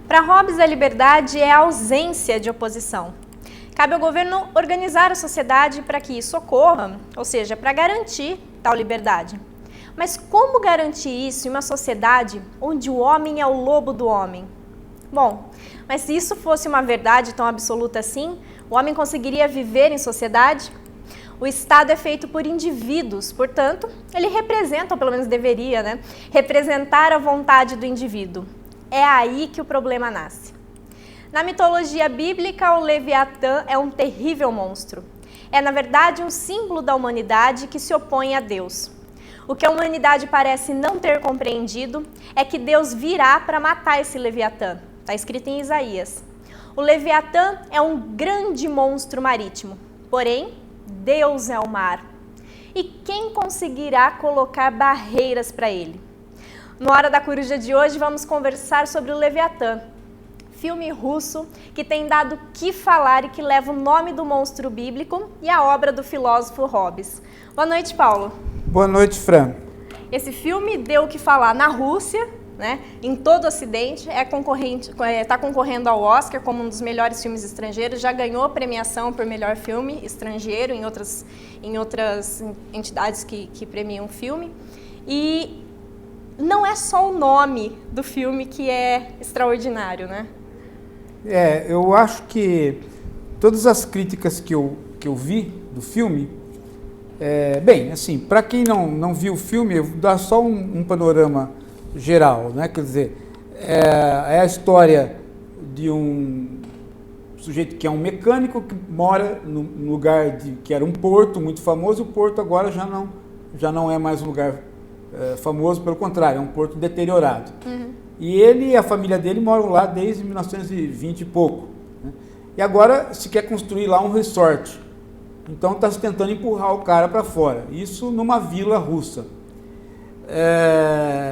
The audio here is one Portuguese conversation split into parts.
Para Hobbes, a liberdade é a ausência de oposição. Cabe ao governo organizar a sociedade para que isso ocorra, ou seja, para garantir tal liberdade. Mas como garantir isso em uma sociedade onde o homem é o lobo do homem? Bom, mas se isso fosse uma verdade tão absoluta assim, o homem conseguiria viver em sociedade? O Estado é feito por indivíduos, portanto, ele representa, ou pelo menos deveria, representar a vontade do indivíduo. É aí que o problema nasce. Na mitologia bíblica, o Leviatã é um terrível monstro. É, na verdade, um símbolo da humanidade que se opõe a Deus. O que a humanidade parece não ter compreendido é que Deus virá para matar esse Leviatã. Está escrito em Isaías. O Leviatã é um grande monstro marítimo, porém, Deus é o mar. E quem conseguirá colocar barreiras para ele? No Hora da Coruja de hoje, vamos conversar sobre o Leviatã, filme russo que tem dado o que falar e que leva o nome do monstro bíblico e a obra do filósofo Hobbes. Boa noite, Paulo. Boa noite, Fran. Esse filme deu o que falar na Rússia, em todo o Ocidente, está concorrendo ao Oscar como um dos melhores filmes estrangeiros, já ganhou premiação por melhor filme estrangeiro em outras entidades que premiam o filme. E não é só o nome do filme que é extraordinário, Eu acho que todas as críticas que eu vi do filme, para quem não viu o filme, eu vou dar só um panorama geral, quer dizer, é a história de um sujeito que é um mecânico que mora num lugar que era um porto muito famoso, e o porto agora já não é mais um lugar famoso, pelo contrário, é um porto deteriorado. Uhum. E ele e a família dele moram lá desde 1920 e pouco. E agora se quer construir lá um resort. Então está se tentando empurrar o cara para fora. Isso numa vila russa.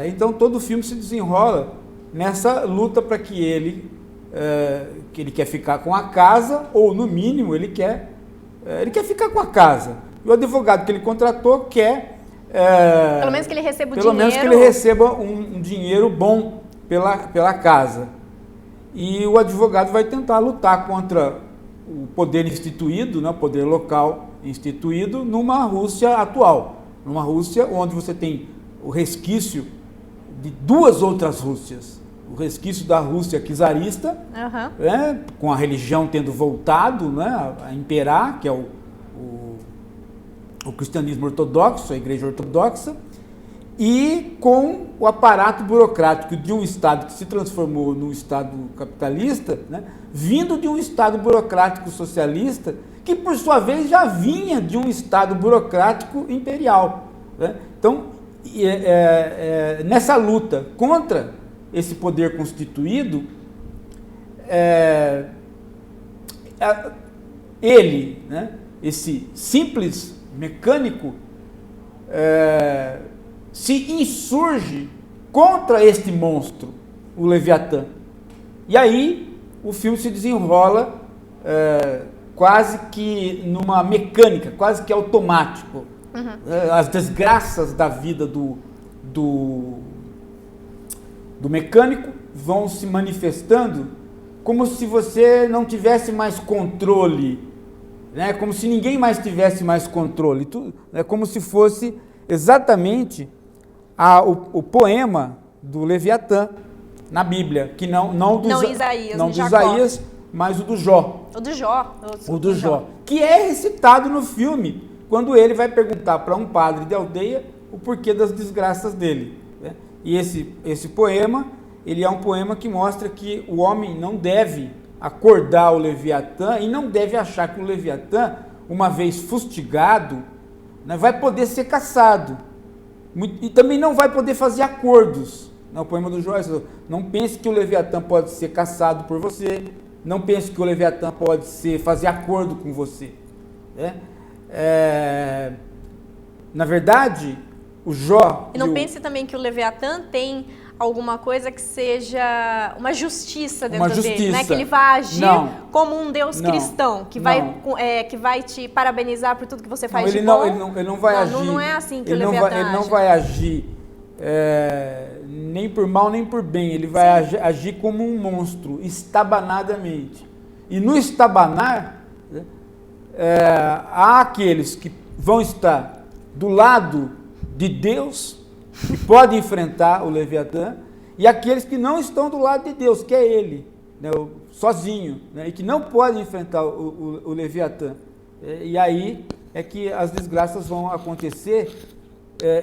Então todo o filme se desenrola nessa luta para que ele quer ficar com a casa, ou no mínimo ele quer ficar com a casa. E o advogado que ele contratou quer pelo menos que ele receba o pelo dinheiro. menos que ele receba um dinheiro bom pela casa. E o advogado vai tentar lutar contra o poder instituído, o poder local instituído numa Rússia atual. Numa Rússia onde você tem o resquício de duas outras Rússias. O resquício da Rússia czarista, com a religião tendo voltado a imperar, que é o cristianismo ortodoxo, a igreja ortodoxa, e com o aparato burocrático de um Estado que se transformou num Estado capitalista, vindo de um Estado burocrático socialista, que por sua vez já vinha de um Estado burocrático imperial. Então, nessa luta contra esse poder constituído, ele, esse simples mecânico, se insurge contra este monstro, o Leviatã. E aí o filme se desenrola quase que numa mecânica, quase que automático. Uhum. As desgraças da vida do mecânico vão se manifestando como se você não tivesse mais controle, como se ninguém mais tivesse mais controle, como se fosse exatamente o poema do Leviatã na Bíblia, que não do Isaías, mas o do Jó. O do Jó, que é recitado no filme, quando ele vai perguntar para um padre de aldeia o porquê das desgraças dele. E esse poema, ele é um poema que mostra que o homem não deve acordar o Leviatã e não deve achar que o Leviatã, uma vez fustigado, vai poder ser caçado. E também não vai poder fazer acordos. O poema do Jó, não pense que o Leviatã pode ser caçado por você, não pense que o Leviatã pode fazer acordo com você. Na verdade, o Jó... E não pense também que o Leviatã tem alguma coisa que seja uma justiça dentro dele, que ele vai agir como um Deus cristão, que vai te parabenizar por tudo que você faz de bom. Ele não vai agir. Não é assim que o Leviatã age. Ele não vai agir nem por mal nem por bem, ele vai agir como um monstro, estabanadamente. E no estabanar, né, há aqueles que vão estar do lado de Deus, que podem enfrentar o Leviatã, e aqueles que não estão do lado de Deus, que é ele, né, sozinho, né, e que não podem enfrentar o Leviatã. E aí é que as desgraças vão acontecer,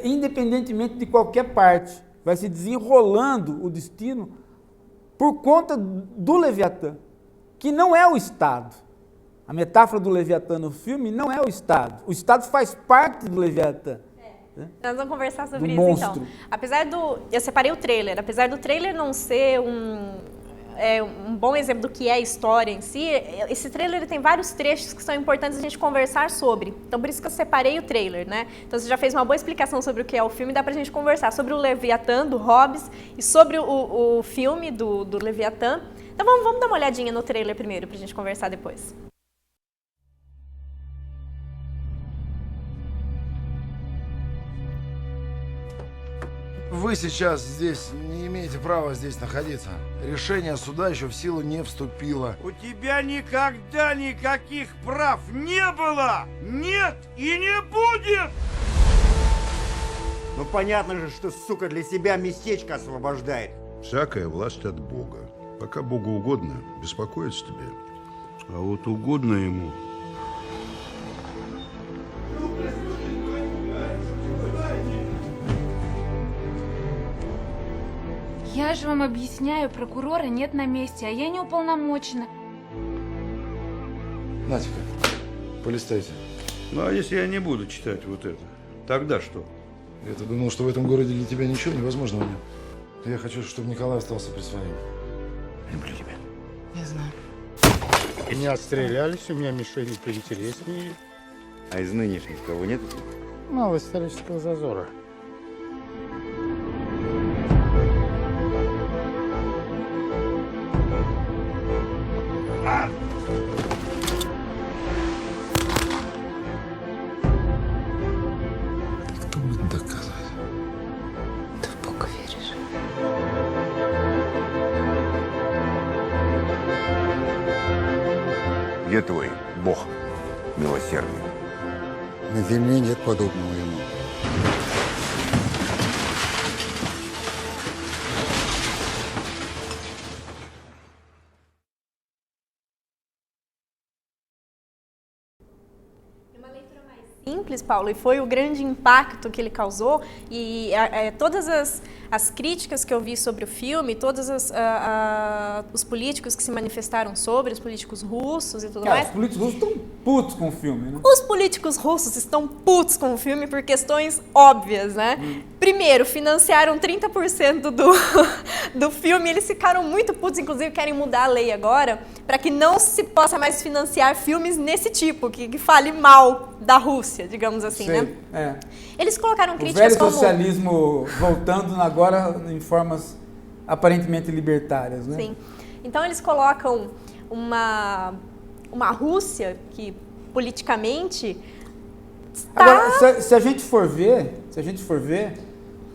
independentemente de qualquer parte. Vai se desenrolando o destino por conta do Leviatã, que não é o Estado. A metáfora do Leviatã no filme não é o Estado. O Estado faz parte do Leviatã. Né? Nós vamos conversar sobre isso, monstro. então. Apesar do... Eu separei o trailer. Apesar do trailer não ser um bom exemplo do que é a história em si, esse trailer ele tem vários trechos que são importantes a gente conversar sobre. Então, por isso que eu separei o trailer, né? Então, você já fez uma boa explicação sobre o que é o filme, dá pra gente conversar sobre o Leviatã, do Hobbes, e sobre o filme do Leviatã. Então, vamos dar uma olhadinha no trailer primeiro, pra gente conversar depois. Вы сейчас здесь не имеете права здесь находиться. Решение суда еще в силу не вступило. У тебя никогда никаких прав не было! Нет и не будет! Ну понятно же, что сука для себя местечко освобождает. Всякая власть от Бога. Пока Богу угодно, беспокоиться тебе. А вот угодно ему. Я же вам объясняю, прокурора нет на месте, а я не уполномочена. Натика, полистайте. Ну, а если я не буду читать вот это, тогда что? Я-то думал, что в этом городе для тебя ничего невозможного нет. Я хочу, чтобы Николай остался при своем. Люблю тебя. Я знаю. Не отстрелялись, у меня мишени поинтереснее. А из нынешних кого нет? Мало исторического зазора. Кто будет доказывать? Ты в Бога веришь? Где твой бог милосердный? На земле нет подобного ему. Simples, Paulo, e foi o grande impacto que ele causou, e todas as críticas que eu vi sobre o filme, todos os políticos que se manifestaram sobre, os políticos russos e tudo mais. Os políticos russos estão putos com o filme, né? Os políticos russos estão putos com o filme por questões óbvias, né? Primeiro, financiaram 30% do filme, eles ficaram muito putos, inclusive querem mudar a lei agora, para que não se possa mais financiar filmes nesse tipo, que fale mal da Rússia, digamos assim, Sei, né? Eles colocaram O críticas velho como... socialismo voltando agora em formas aparentemente libertárias, né? Sim. Então eles colocam uma Rússia que politicamente está... Agora, se a gente for ver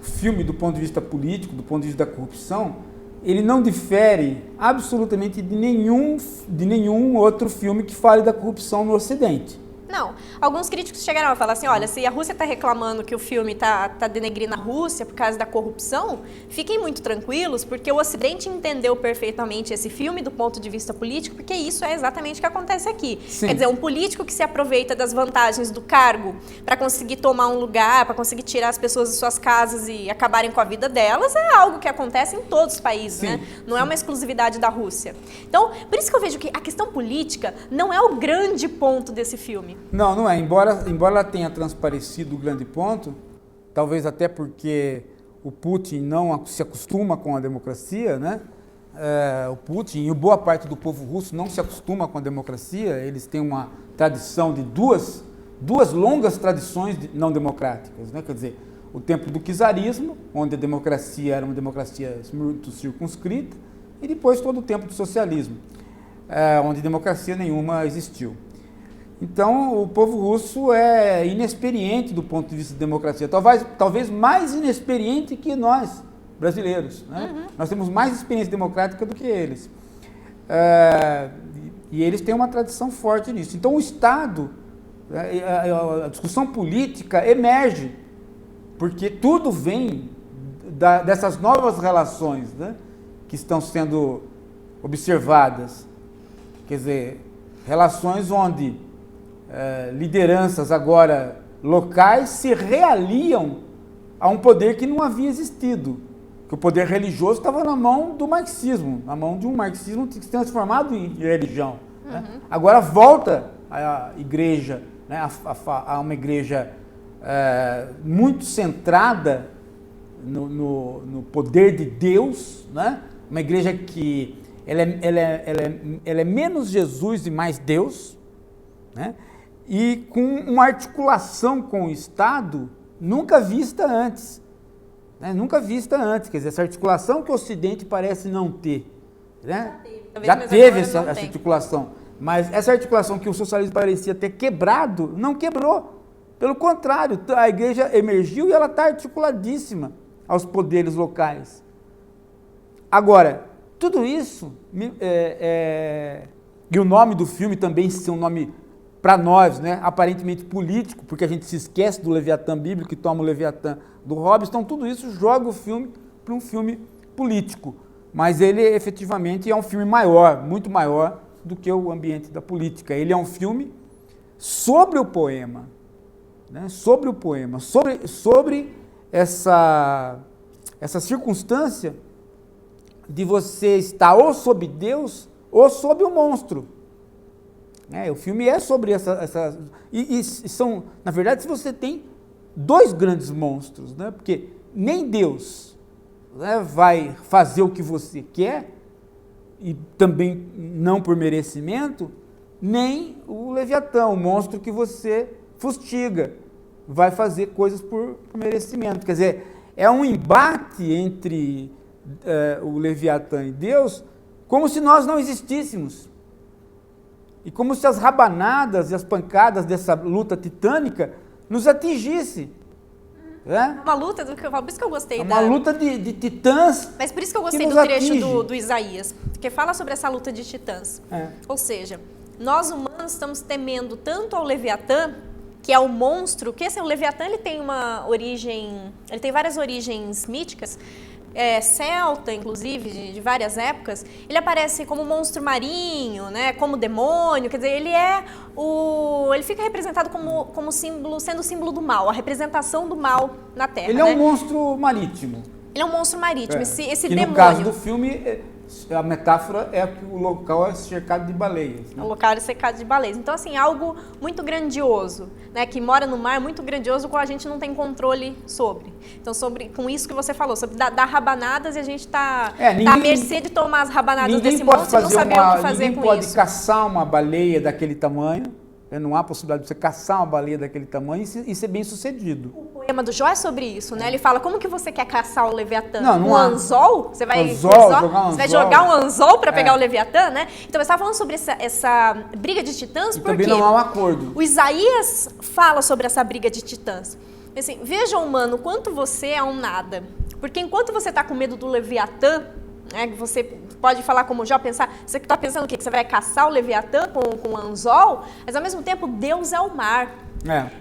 o filme do ponto de vista político, do ponto de vista da corrupção, ele não difere absolutamente de nenhum outro filme que fale da corrupção no Ocidente. Não. Alguns críticos chegaram a falar assim, olha, se a Rússia está reclamando que o filme está denegrindo a Rússia por causa da corrupção, fiquem muito tranquilos, porque o Ocidente entendeu perfeitamente esse filme do ponto de vista político, porque isso é exatamente o que acontece aqui. Sim. Quer dizer, um político que se aproveita das vantagens do cargo para conseguir tomar um lugar, para conseguir tirar as pessoas de suas casas e acabarem com a vida delas, é algo que acontece em todos os países, Sim. né? Não é uma exclusividade da Rússia. Então, por isso que eu vejo que a questão política não é o grande ponto desse filme. Não é. Embora ela tenha transparecido o grande ponto, talvez até porque o Putin não se acostuma com a democracia, né? O Putin e boa parte do povo russo não se acostuma com a democracia, eles têm uma tradição de duas longas tradições não democráticas, né? Quer dizer, o tempo do czarismo, onde a democracia era uma democracia muito circunscrita, e depois todo o tempo do socialismo, onde democracia nenhuma existiu. Então, o povo russo é inexperiente do ponto de vista de democracia, talvez mais inexperiente que nós, brasileiros, né? Nós temos mais experiência democrática do que eles. E eles têm uma tradição forte nisso. Então, o Estado, a discussão política emerge, porque tudo vem dessas novas relações, né, que estão sendo observadas. Quer dizer, relações onde lideranças agora locais se realiam a um poder que não havia existido. Que o poder religioso estava na mão do marxismo, na mão de um marxismo que se transformado em religião. Né? Agora volta a igreja, né, a uma igreja muito centrada no poder de Deus, né? Uma igreja que ela é menos Jesus e mais Deus, né? E com uma articulação com o Estado nunca vista antes. Né? Nunca vista antes, quer dizer, essa articulação que o Ocidente parece não ter. Né? Já teve essa articulação, mas essa articulação que o socialismo parecia ter quebrado, não quebrou. Pelo contrário, a igreja emergiu e ela está articuladíssima aos poderes locais. Agora, tudo isso, e o nome do filme também ser um nome, para nós, né, aparentemente político, porque a gente se esquece do Leviatã bíblico, que toma o Leviatã do Hobbes, então tudo isso joga o filme para um filme político. Mas ele efetivamente é um filme maior, muito maior do que o ambiente da política. Ele é um filme sobre o poema, né, sobre o poema, sobre essa circunstância de você estar ou sob Deus ou sob o monstro. O filme é sobre e são, na verdade, se você tem dois grandes monstros, né? Porque nem Deus, né, vai fazer o que você quer, e também não por merecimento, nem o Leviatã, o monstro que você fustiga, vai fazer coisas por merecimento. Quer dizer, é um embate entre o Leviatã e Deus, como se nós não existíssemos. E como se as rabanadas e as pancadas dessa luta titânica nos atingissem. Né? Uma luta, por isso que eu gostei uma luta de titãs. Mas por isso que eu gostei do trecho do Isaías, porque fala sobre essa luta de titãs. Ou seja, nós humanos estamos temendo tanto ao Leviatã, que é o monstro, que o Leviatã ele tem uma origem, ele tem várias origens míticas, celta, inclusive, de várias épocas. Ele aparece como monstro marinho, né, como demônio, quer dizer, ele fica representado como símbolo, sendo o símbolo do mal, a representação do mal na Terra. Ele é um monstro marítimo. Ele é um monstro marítimo, esse que demônio. No caso do filme, a metáfora é que o local é cercado de baleias. Né? O local é cercado de baleias. Então, assim, algo muito grandioso, né, que mora no mar, muito grandioso, qual a gente não tem controle sobre. Então, com isso que você falou, sobre dar rabanadas, e a gente está à mercê de tomar as rabanadas desse monstro e não saber o que fazer com isso. Ninguém pode caçar uma baleia daquele tamanho. Não há possibilidade de você caçar uma baleia daquele tamanho e ser bem sucedido. O poema do Jó é sobre isso, né? Ele fala, como que você quer caçar o Leviatã? Não um anzol? Você vai jogar um anzol para pegar o Leviatã, né? Então, eu estava falando sobre essa briga de titãs, porque também não há um acordo. O Isaías fala sobre essa briga de titãs. Assim, veja, humano, quanto você é um nada. Porque enquanto você está com medo do Leviatã, né, você pode falar como Jó, você está pensando o quê? Que você vai caçar o Leviatã com o anzol, mas ao mesmo tempo Deus é o mar.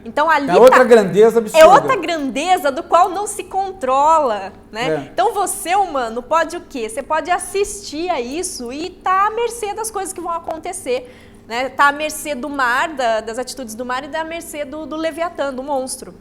Então ali é outra grandeza absurda. É outra grandeza do qual não se controla, né? Então você, humano, pode o quê? Você pode assistir a isso e tá à mercê das coisas que vão acontecer, né? Tá à mercê do mar, das atitudes do mar, e da mercê do Leviatã, do monstro.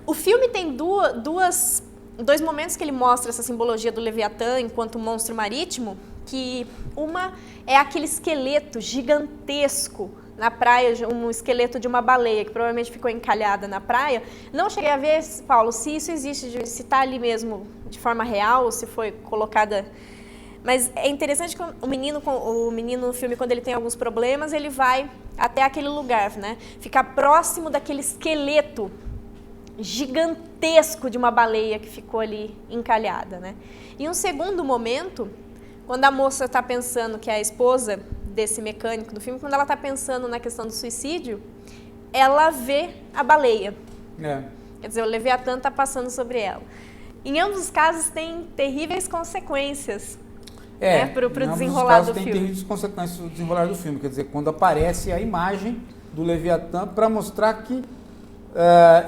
O filme tem dois momentos que ele mostra essa simbologia do Leviatã enquanto monstro marítimo, que uma é aquele esqueleto gigantesco na praia, um esqueleto de uma baleia que provavelmente ficou encalhada na praia. Não cheguei a ver, Paulo, se isso existe, se está ali mesmo de forma real, ou se foi colocada. Mas é interessante que o menino no filme, quando ele tem alguns problemas, ele vai até aquele lugar, né? Ficar próximo daquele esqueleto gigantesco de uma baleia que ficou ali encalhada, né? E um segundo momento, quando a moça está pensando que é a esposa desse mecânico do filme, quando ela está pensando na questão do suicídio, ela vê a baleia. Quer dizer, o Leviatã está passando sobre ela. Em ambos os casos tem terríveis consequências para o desenrolar do filme. Tem terríveis consequências do desenrolar do filme. Quer dizer, quando aparece a imagem do Leviatã para mostrar que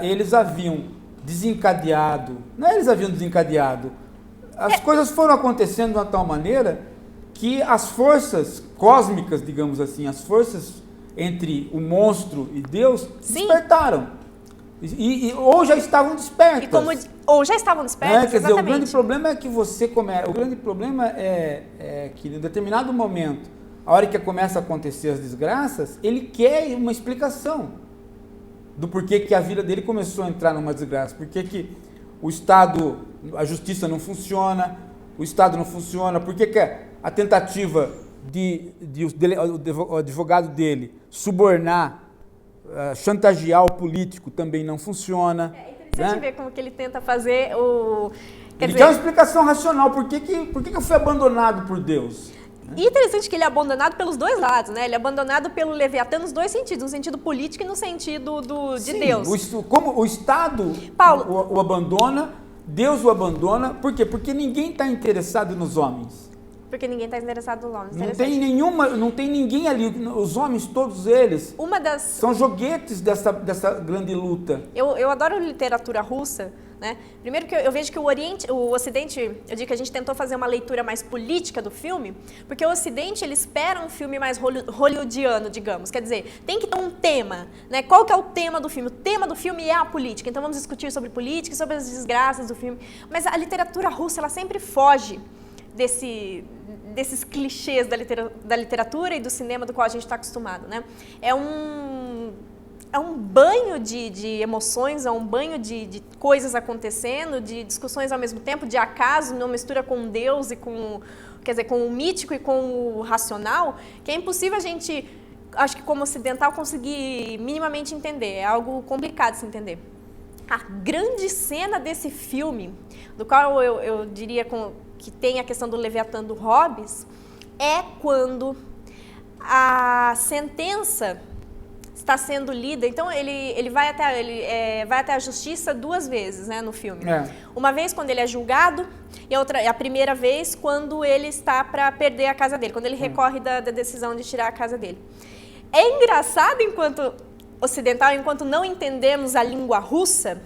eles haviam desencadeado, as coisas foram acontecendo de uma tal maneira que as forças cósmicas, digamos assim, as forças entre o monstro e Deus despertaram. Ou já estavam despertas. Ou já estavam despertas, quer dizer, exatamente. o grande problema é que o grande problema é que em determinado momento, a hora que começa a acontecer as desgraças, ele quer uma explicação do porquê que a vida dele começou a entrar numa desgraça. Porquê que o Estado, a justiça não funciona, por que a tentativa o advogado dele subornar, chantagear o político também não funciona. É interessante ver como que ele tenta fazer o... Ele quer uma explicação racional, por que eu fui abandonado por Deus? E interessante que ele é abandonado pelos dois lados, né? Ele é abandonado pelo Leviatã nos dois sentidos, no sentido político e no sentido de Deus. Como o Estado o abandona, Deus o abandona, por quê? Porque ninguém está interessado nos homens. Porque ninguém está interessado nos homens. Não tem ninguém ali, os homens, todos eles, são joguetes dessa grande luta. Eu adoro literatura russa, né? Primeiro que eu vejo que o Ocidente, eu digo que a gente tentou fazer uma leitura mais política do filme, porque o Ocidente, ele espera um filme mais hollywoodiano, digamos, quer dizer, tem que ter um tema, né? Qual que é o tema do filme? O tema do filme é a política, então vamos discutir sobre política, sobre as desgraças do filme, mas a literatura russa, ela sempre foge desses clichês da literatura e do cinema do qual a gente está acostumado, né? É um banho de emoções, é um banho de coisas acontecendo, de discussões ao mesmo tempo, de acaso, uma mistura com Deus e com o mítico e com o racional, que é impossível a gente, acho que como ocidental, conseguir minimamente entender. É algo complicado de se entender. A grande cena desse filme, do qual eu diria que tem a questão do Leviatã do Hobbes, é quando a sentença está sendo lida. Então ele vai até a justiça duas vezes, né, no filme. Uma vez quando ele é julgado e a primeira vez quando ele está para perder a casa dele, quando ele recorre da decisão de tirar a casa dele. É engraçado, enquanto ocidental, enquanto não entendemos a língua russa,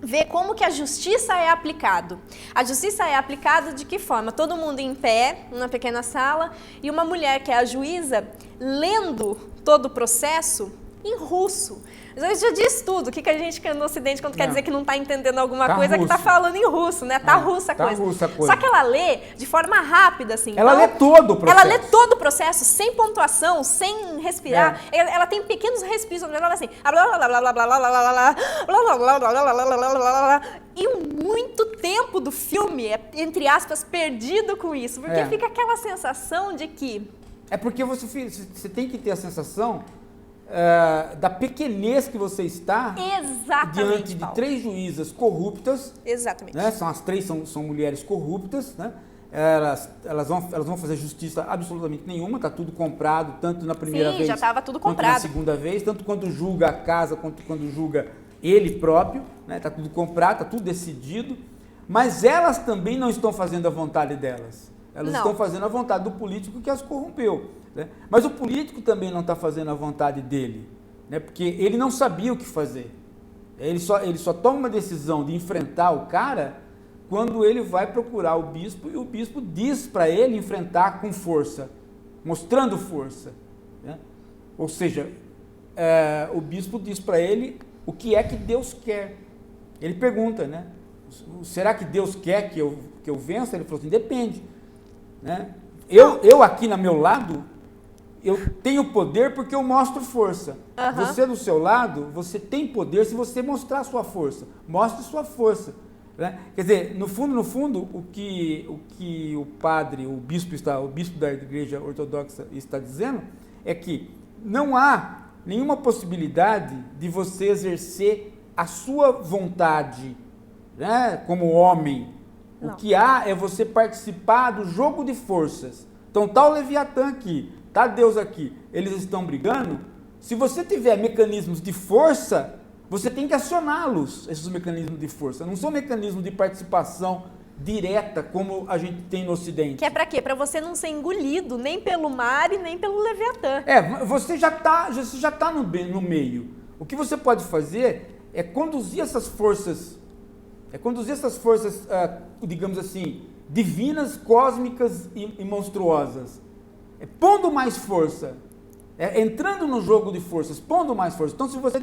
ver como que a justiça é aplicado. A justiça é aplicada de que forma? Todo mundo em pé, numa pequena sala, e uma mulher que é a juíza, lendo todo o processo em russo. Isso já diz tudo. O que a gente no Ocidente, quando quer dizer que não está entendendo alguma coisa, é que está falando em russo, né? Tá russa a coisa. Só que ela lê de forma rápida, assim. Ela lê todo o processo. Ela lê todo o processo, sem pontuação, sem respirar. Ela tem pequenos respiros, ela fala assim... E muito tempo do filme é, entre aspas, perdido com isso. Porque fica aquela sensação de que... É porque você tem que ter a sensação... da pequenez que você está diante de três juízas corruptas. Exatamente. Né? As três são mulheres corruptas, né? Elas vão fazer justiça absolutamente nenhuma, está tudo comprado, tanto na primeira vez já estava tudo quanto comprado. na segunda vez, tanto quando julga a casa, quanto quando julga ele próprio, né? Está tudo comprado, está tudo decidido, mas elas também não estão fazendo a vontade delas. Elas estão fazendo a vontade do político que as corrompeu. Né? Mas o político também não está fazendo a vontade dele, né? Porque ele não sabia o que fazer. Ele só toma uma decisão de enfrentar o cara quando ele vai procurar o bispo e o bispo diz para ele enfrentar com força, mostrando força. Né? Ou seja, o bispo diz para ele o que é que Deus quer. Ele pergunta, né? Será que Deus quer que eu vença? Ele falou assim, depende. Né? Eu aqui no meu lado, eu tenho poder porque eu mostro força. Você do seu lado, você tem poder se você mostrar sua força. Mostre sua força. Né? Quer dizer, no fundo, o que o padre, o bispo da Igreja Ortodoxa está dizendo é que não há nenhuma possibilidade de você exercer a sua vontade, né, como homem. Não. O que há é você participar do jogo de forças. Então está o Leviatã aqui, tá Deus aqui, eles estão brigando, se você tiver mecanismos de força, você tem que acioná-los, esses mecanismos de força. Não são mecanismos de participação direta, como a gente tem no Ocidente. Que é para quê? Para você não ser engolido nem pelo mar e nem pelo Leviatã. Você já tá no meio. O que você pode fazer é conduzir essas forças, digamos assim, divinas, cósmicas e monstruosas, pondo mais força, entrando no jogo de forças, pondo mais força. Então, se você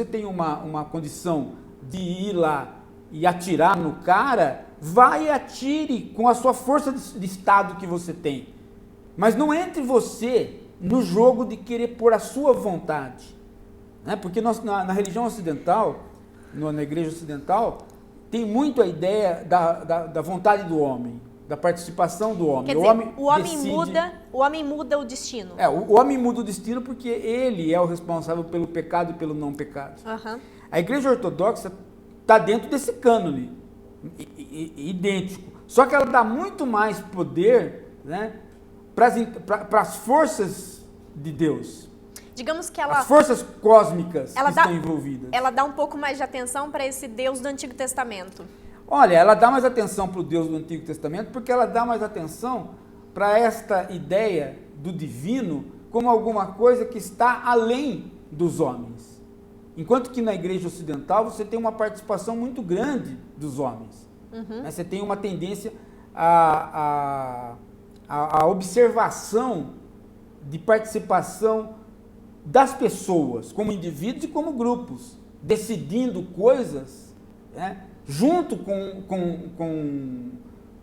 tem uma condição de ir lá e atirar no cara, vai e atire com a sua força de estado que você tem. Mas não entre você no jogo de querer pôr a sua vontade. Né? Porque na religião ocidental, na igreja ocidental, tem muito a ideia da vontade do homem, da participação do homem. Quer dizer, o homem muda o destino. O homem muda o destino porque ele é o responsável pelo pecado e pelo não pecado. Uhum. A igreja ortodoxa está dentro desse cânone, idêntico. Só que ela dá muito mais poder, né, para as forças de Deus. Digamos que as forças cósmicas que estão envolvidas. Ela dá um pouco mais de atenção para esse Deus do Antigo Testamento. Olha, ela dá mais atenção para o Deus do Antigo Testamento porque ela dá mais atenção para esta ideia do divino como alguma coisa que está além dos homens. Enquanto que na igreja ocidental você tem uma participação muito grande dos homens. Uhum. Né? Você tem uma tendência à observação de participação das pessoas, como indivíduos e como grupos, decidindo coisas, né, junto com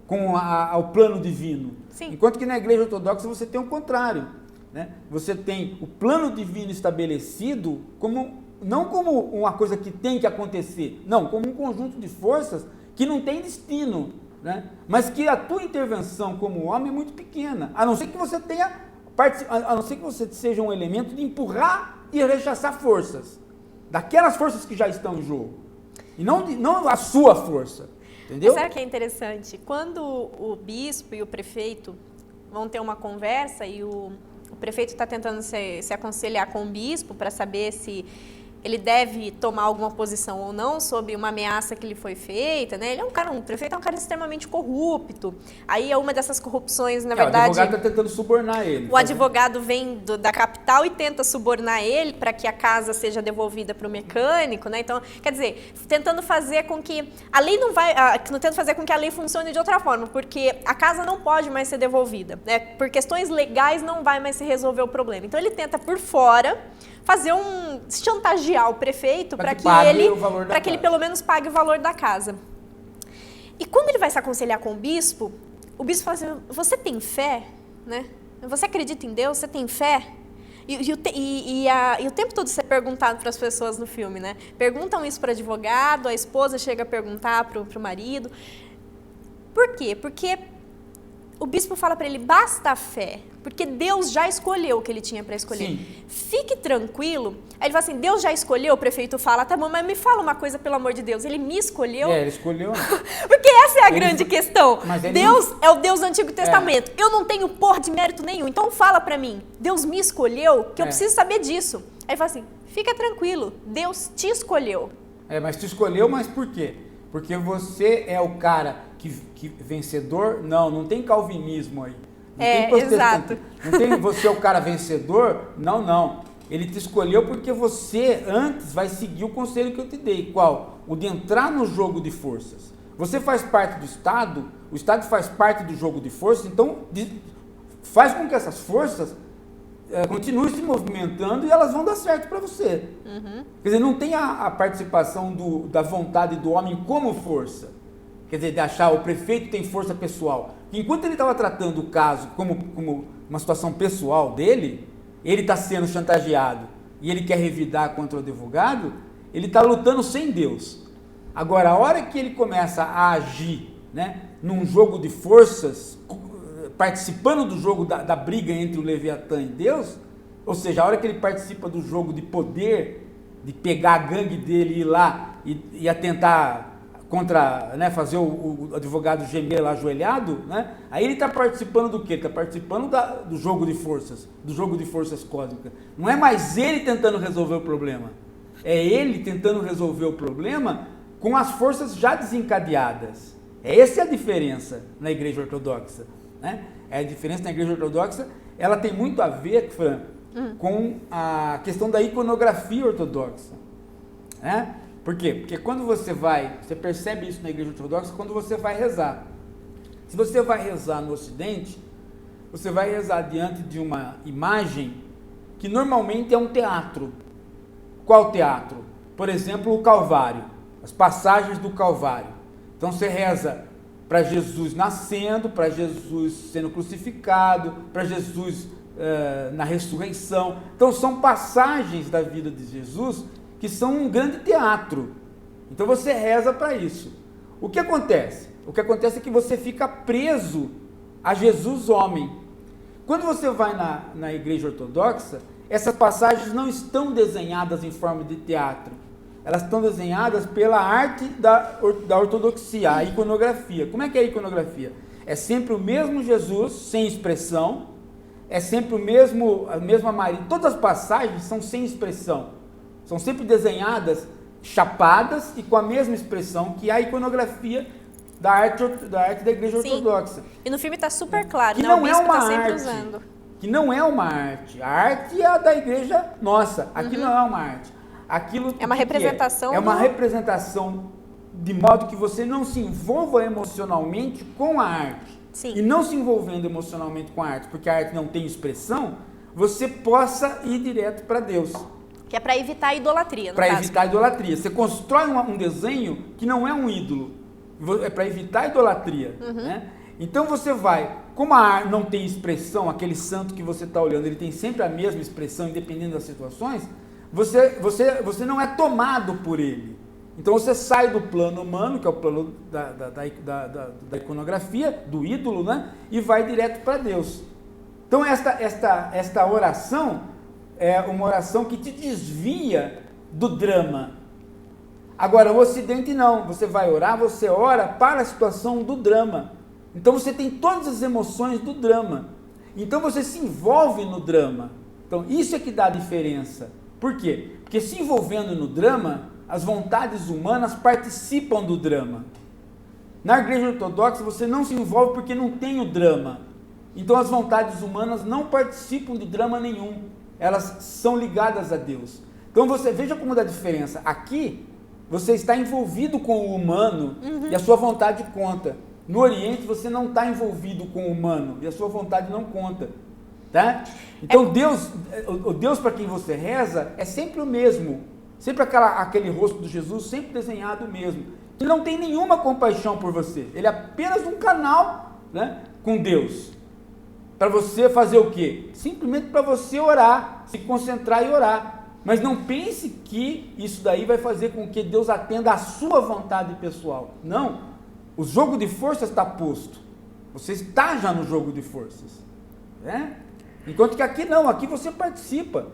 o plano divino. Sim. Enquanto que na igreja ortodoxa você tem o contrário. Né? Você tem o plano divino estabelecido não como uma coisa que tem que acontecer, não, como um conjunto de forças que não tem destino, né? Mas que a tua intervenção como homem é muito pequena, a não ser que você seja um elemento de empurrar e rechaçar forças, daquelas forças que já estão em jogo, e não a sua força, entendeu? Sabe o que é interessante? Quando o bispo e o prefeito vão ter uma conversa e o prefeito está tentando se aconselhar com o bispo para saber se ele deve tomar alguma posição ou não sobre uma ameaça que lhe foi feita, né? Ele é o prefeito é um cara extremamente corrupto. Aí é uma dessas corrupções, na verdade... O advogado está tentando subornar ele. O advogado vem da capital e tenta subornar ele para que a casa seja devolvida para o mecânico, né? Então, quer dizer, tentando fazer com que a lei tenta fazer com que a lei funcione de outra forma, porque a casa não pode mais ser devolvida, né? Por questões legais não vai mais se resolver o problema. Então ele tenta por fora chantagear o prefeito para que ele pelo menos pague o valor da casa. E quando ele vai se aconselhar com o bispo fala assim: você tem fé, né? Você acredita em Deus? Você tem fé? E o tempo todo isso é perguntado para as pessoas no filme, né? Perguntam isso para o advogado, a esposa chega a perguntar para o marido. Por quê? Porque o bispo fala para ele: basta a fé, porque Deus já escolheu o que ele tinha para escolher. Sim. Fique tranquilo. Aí ele fala assim: Deus já escolheu? O prefeito fala: tá bom, mas me fala uma coisa, pelo amor de Deus, ele me escolheu? Ele escolheu. Porque essa é a grande questão. Deus é o Deus do Antigo Testamento. Eu não tenho porra de mérito nenhum, então fala para mim: Deus me escolheu, que eu preciso saber disso. Aí ele fala assim: fica tranquilo, Deus te escolheu. Mas te escolheu, mas por quê? Porque você é o cara que vencedor? Não tem calvinismo aí. Não tem protestante. Exato. Não tem você é o cara vencedor? Não. Ele te escolheu porque você antes vai seguir o conselho que eu te dei. Qual? O de entrar no jogo de forças. Você faz parte do Estado, o Estado faz parte do jogo de forças, então faz com que essas forças continuem se movimentando e elas vão dar certo para você. Uhum. Quer dizer, não tem a participação da vontade do homem como força. Quer dizer, de achar o prefeito tem força pessoal. Enquanto ele estava tratando o caso como uma situação pessoal dele, ele está sendo chantageado e ele quer revidar contra o advogado, ele está lutando sem Deus. Agora, a hora que ele começa a agir, né, num jogo de forças, participando do jogo da briga entre o Leviatã e Deus, ou seja, a hora que ele participa do jogo de poder, de pegar a gangue dele e ir lá e tentar contra, né, fazer o advogado gemer lá ajoelhado, né? Aí ele está participando do quê? Está participando do jogo de forças cósmicas. Não é mais ele tentando resolver o problema, é ele tentando resolver o problema com as forças já desencadeadas. Essa é a diferença na Igreja Ortodoxa, né? A diferença na Igreja Ortodoxa, ela tem muito a ver, Fran, com a questão da iconografia ortodoxa, né? Por quê? Porque quando você percebe isso na Igreja Ortodoxa quando você vai rezar. Se você vai rezar no Ocidente, você vai rezar diante de uma imagem que normalmente é um teatro. Qual teatro? Por exemplo, o Calvário, as passagens do Calvário. Então você reza para Jesus nascendo, para Jesus sendo crucificado, para Jesus na ressurreição. Então são passagens da vida de Jesus que são um grande teatro. Então você reza para isso. O que acontece? O que acontece é que você fica preso a Jesus homem. Quando você vai na Igreja Ortodoxa, essas passagens não estão desenhadas em forma de teatro. Elas estão desenhadas pela arte da ortodoxia, a iconografia. Como é que é a iconografia? É sempre o mesmo Jesus, sem expressão, é sempre a mesma Maria. Todas as passagens são sem expressão. São sempre desenhadas, chapadas e com a mesma expressão que a iconografia da arte da Igreja Ortodoxa. E no filme está super claro, que né? Não o bispo é uma está sempre arte, usando. Que não é uma arte. A arte é a da Igreja nossa. Aqui não é uma arte. Aquilo É uma representação. É uma representação de modo que você não se envolva emocionalmente com a arte. Sim. E não se envolvendo emocionalmente com a arte, porque a arte não tem expressão, você possa ir direto para Deus. Que é para evitar a idolatria, no Para caso. evitar a idolatria. Você constrói um desenho que não é um ídolo. É para evitar a idolatria. Né? Então você vai, como a arte não tem expressão, aquele santo que você está olhando, ele tem sempre a mesma expressão, independente das situações, você não é tomado por ele. Então você sai do plano humano, que é o plano da iconografia, do ídolo, né? E vai direto para Deus. Então esta oração é uma oração que te desvia do drama. Agora, o Ocidente não. Você vai orar, você ora para a situação do drama. Então você tem todas as emoções do drama. Então você se envolve no drama. Então isso é que dá a diferença. Por quê? Porque se envolvendo no drama, as vontades humanas participam do drama. Na Igreja Ortodoxa você não se envolve porque não tem o drama. Então as vontades humanas não participam de drama nenhum. Elas são ligadas a Deus. Então você veja como dá diferença. Aqui você está envolvido com o humano e a sua vontade conta. No Oriente você não está envolvido com o humano e a sua vontade não conta. Tá? Então o Deus para quem você reza é sempre o mesmo. Sempre aquele rosto de Jesus, sempre desenhado o mesmo. Ele não tem nenhuma compaixão por você. Ele é apenas um canal, né, com Deus. Para você fazer o quê? Simplesmente para você orar, se concentrar e orar. Mas não pense que isso daí vai fazer com que Deus atenda à sua vontade pessoal. Não. O jogo de forças está posto. Você está já no jogo de forças. Né? Enquanto que aqui não, aqui você participa.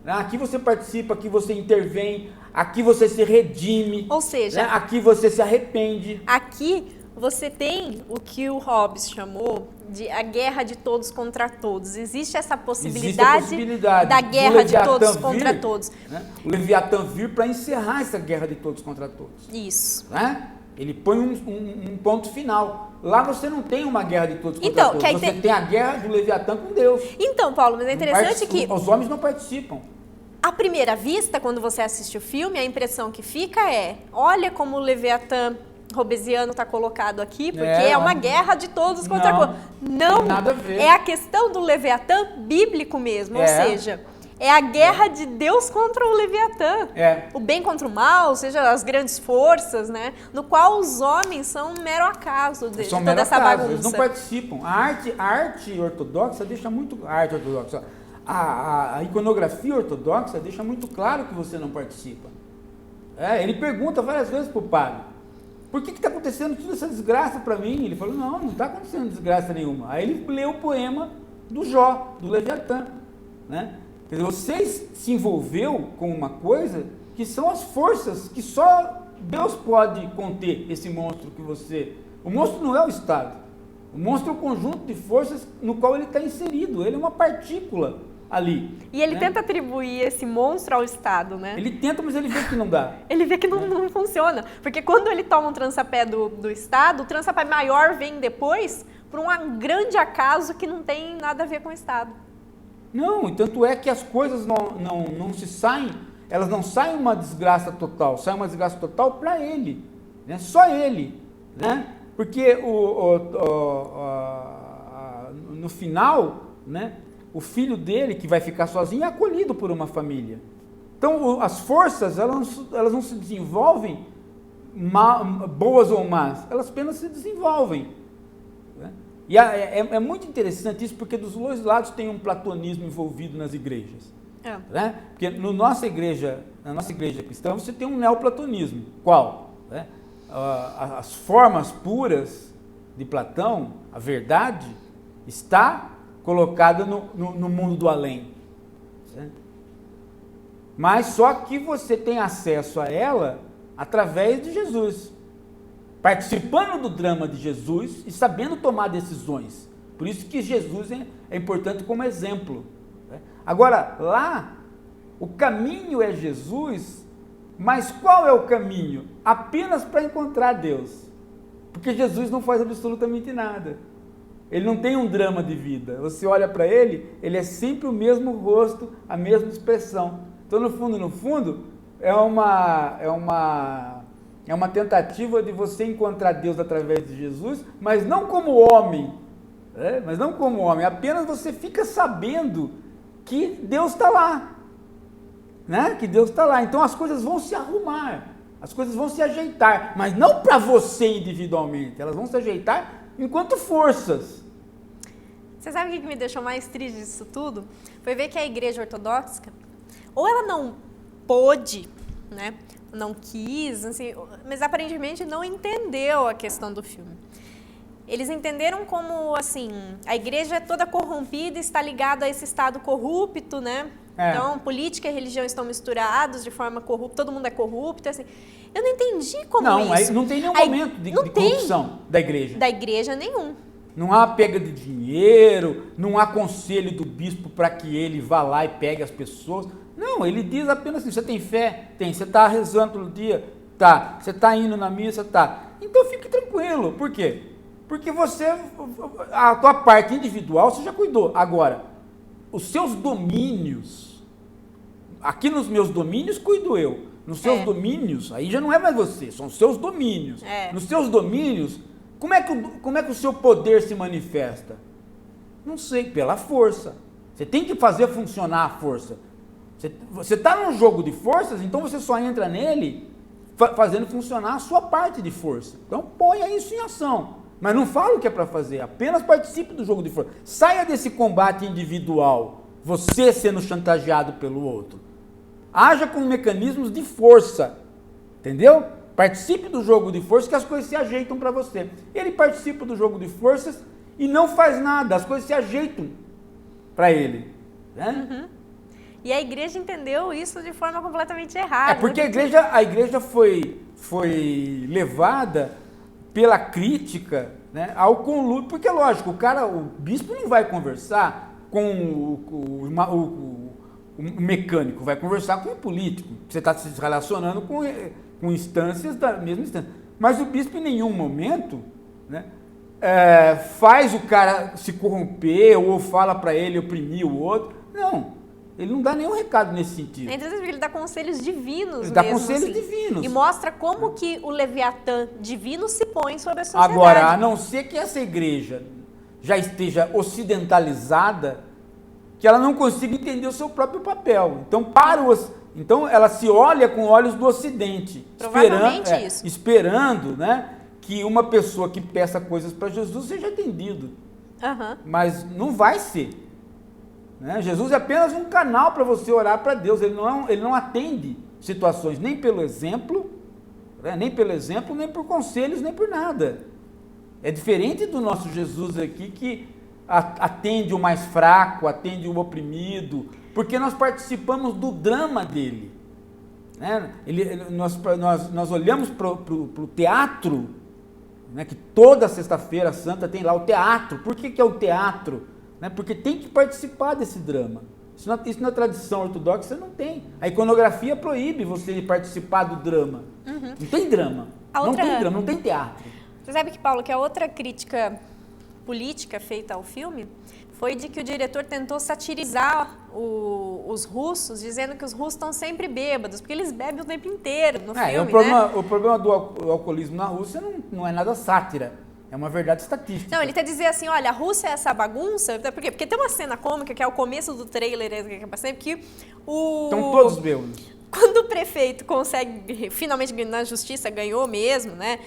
Aqui você participa, aqui você intervém, aqui você se redime. Ou seja, né? Aqui você se arrepende. Aqui você tem o que o Hobbes chamou de a guerra de todos contra todos. Existe essa possibilidade da guerra de todos contra todos. Né? O Leviatã vir para encerrar essa guerra de todos contra todos. Isso. Né? Ele põe um ponto final. Lá você não tem uma guerra de todos contra todos. Você tem a guerra do Leviatã com Deus. Então, Paulo, mas é interessante que os homens não participam. À primeira vista, quando você assiste o filme, a impressão que fica é: olha como o Leviatã hobbesiano está colocado aqui, porque é uma guerra de todos contra todos. Não, tem nada a ver. É a questão do Leviatã bíblico mesmo, ou seja, é a guerra de Deus contra o Leviatã. O bem contra o mal, ou seja, as grandes forças, né? No qual os homens são um mero acaso de toda essa bagunça. Eles não participam. A arte ortodoxa deixa muito... A arte ortodoxa... A iconografia ortodoxa deixa muito claro que você não participa. Ele pergunta várias vezes para o padre: por que está acontecendo toda essa desgraça para mim? Ele falou: não está acontecendo desgraça nenhuma. Aí ele leu o poema do Jó, do Leviatã. Né? Quer dizer, você se envolveu com uma coisa que são as forças que só Deus pode conter esse monstro que você... O monstro não é o Estado. O monstro é o conjunto de forças no qual ele está inserido. Ele é uma partícula ali. E ele tenta atribuir esse monstro ao Estado, né? Ele tenta, mas ele vê que não dá. Ele vê que não funciona. Porque quando ele toma um trançapé do Estado, o trançapé maior vem depois por um grande acaso que não tem nada a ver com o Estado. Não, e tanto é que as coisas não se saem, elas não saem uma desgraça total, sai uma desgraça total para ele, né? Só ele, né? Porque no final, né, o filho dele, que vai ficar sozinho, é acolhido por uma família. Então, as forças, elas não se desenvolvem boas ou más, elas apenas se desenvolvem. Né? E é muito interessante isso, porque dos dois lados tem um platonismo envolvido nas igrejas. Né? Porque na nossa igreja cristã, você tem um neoplatonismo. Qual? Né? As formas puras de Platão, a verdade, está colocada no mundo do além. Certo? Mas só que você tem acesso a ela através de Jesus, participando do drama de Jesus e sabendo tomar decisões. Por isso que Jesus é importante como exemplo. Né? Agora, lá, o caminho é Jesus, mas qual é o caminho? Apenas para encontrar Deus. Porque Jesus não faz absolutamente nada. Ele não tem um drama de vida. Você olha para ele, ele é sempre o mesmo rosto, a mesma expressão. Então, no fundo, é uma tentativa de você encontrar Deus através de Jesus, mas não como homem. Mas não como homem. Apenas você fica sabendo que Deus está lá. Né? Que Deus está lá. Então as coisas vão se arrumar, as coisas vão se ajeitar, mas não para você individualmente, elas vão se ajeitar enquanto forças. Você sabe o que me deixou mais triste disso tudo? Foi ver que a igreja ortodoxa, ou ela não pôde, né? Não quis, assim, mas aparentemente não entendeu a questão do filme. Eles entenderam como, assim, a igreja é toda corrompida e está ligada a esse estado corrupto, né? Então, política e religião estão misturados de forma corrupta, todo mundo é corrupto, assim. Eu não entendi como isso. Não tem nenhum momento de corrupção da igreja. Da igreja nenhum. Não há pega de dinheiro, não há conselho do bispo para que ele vá lá e pegue as pessoas. Não, ele diz apenas assim, você tem fé? Tem. Você está rezando todo dia? Tá. Você está indo na missa? Tá. Então fique tranquilo. Por quê? Porque a tua parte individual você já cuidou. Agora, os seus domínios, aqui nos meus domínios cuido eu. Nos seus domínios, aí já não é mais você, são os seus domínios. Nos seus domínios, como é que o seu poder se manifesta? Não sei, pela força. Você tem que fazer funcionar a força. Você está num jogo de forças, então você só entra nele fazendo funcionar a sua parte de força. Então ponha isso em ação. Mas não fala o que é para fazer, apenas participe do jogo de força. Saia desse combate individual, você sendo chantageado pelo outro. Haja com mecanismos de força, entendeu? Participe do jogo de força que as coisas se ajeitam para você. Ele participa do jogo de forças e não faz nada, as coisas se ajeitam para ele. Né? Uhum. E a igreja entendeu isso de forma completamente errada. Porque a igreja foi levada pela crítica, né, ao conluio, porque lógico, o bispo não vai conversar com o mecânico, vai conversar com o político, você está se relacionando com instâncias da mesma instância, mas o bispo em nenhum momento, né, faz o cara se corromper ou fala para ele oprimir o outro, não. Ele não dá nenhum recado nesse sentido. É interessante porque ele dá conselhos divinos. Ele dá conselhos divinos. E mostra como que o Leviatã divino se põe sobre a sociedade. Agora, a não ser que essa igreja já esteja ocidentalizada, que ela não consiga entender o seu próprio papel. Então ela se olha com olhos do Ocidente. Provavelmente esperando, né, que uma pessoa que peça coisas para Jesus seja atendido. Uhum. Mas não vai ser. Né? Jesus é apenas um canal para você orar para Deus, ele não atende situações nem pelo exemplo, né? Nem por conselhos, nem por nada. É diferente do nosso Jesus aqui, que atende o mais fraco, atende o oprimido, porque nós participamos do drama dele. Né? Nós olhamos para o teatro, né, que toda sexta-feira santa tem lá o teatro. Por que é o teatro? Né? Porque tem que participar desse drama. Isso na tradição ortodoxa não tem. A iconografia proíbe você participar do drama. Não tem drama. Não tem drama, não tem teatro. Você sabe que, Paulo, que a outra crítica política feita ao filme foi de que o diretor tentou satirizar os russos, dizendo que os russos estão sempre bêbados, porque eles bebem o tempo inteiro no filme, o problema do alcoolismo na Rússia não é nada sátira, é uma verdade estatística. Não, ele quer dizer assim, olha, a Rússia é essa bagunça, por quê? Porque tem uma cena cômica, que é o começo do trailer, que estão todos bêbados. Quando o prefeito consegue, finalmente na justiça ganhou mesmo, né?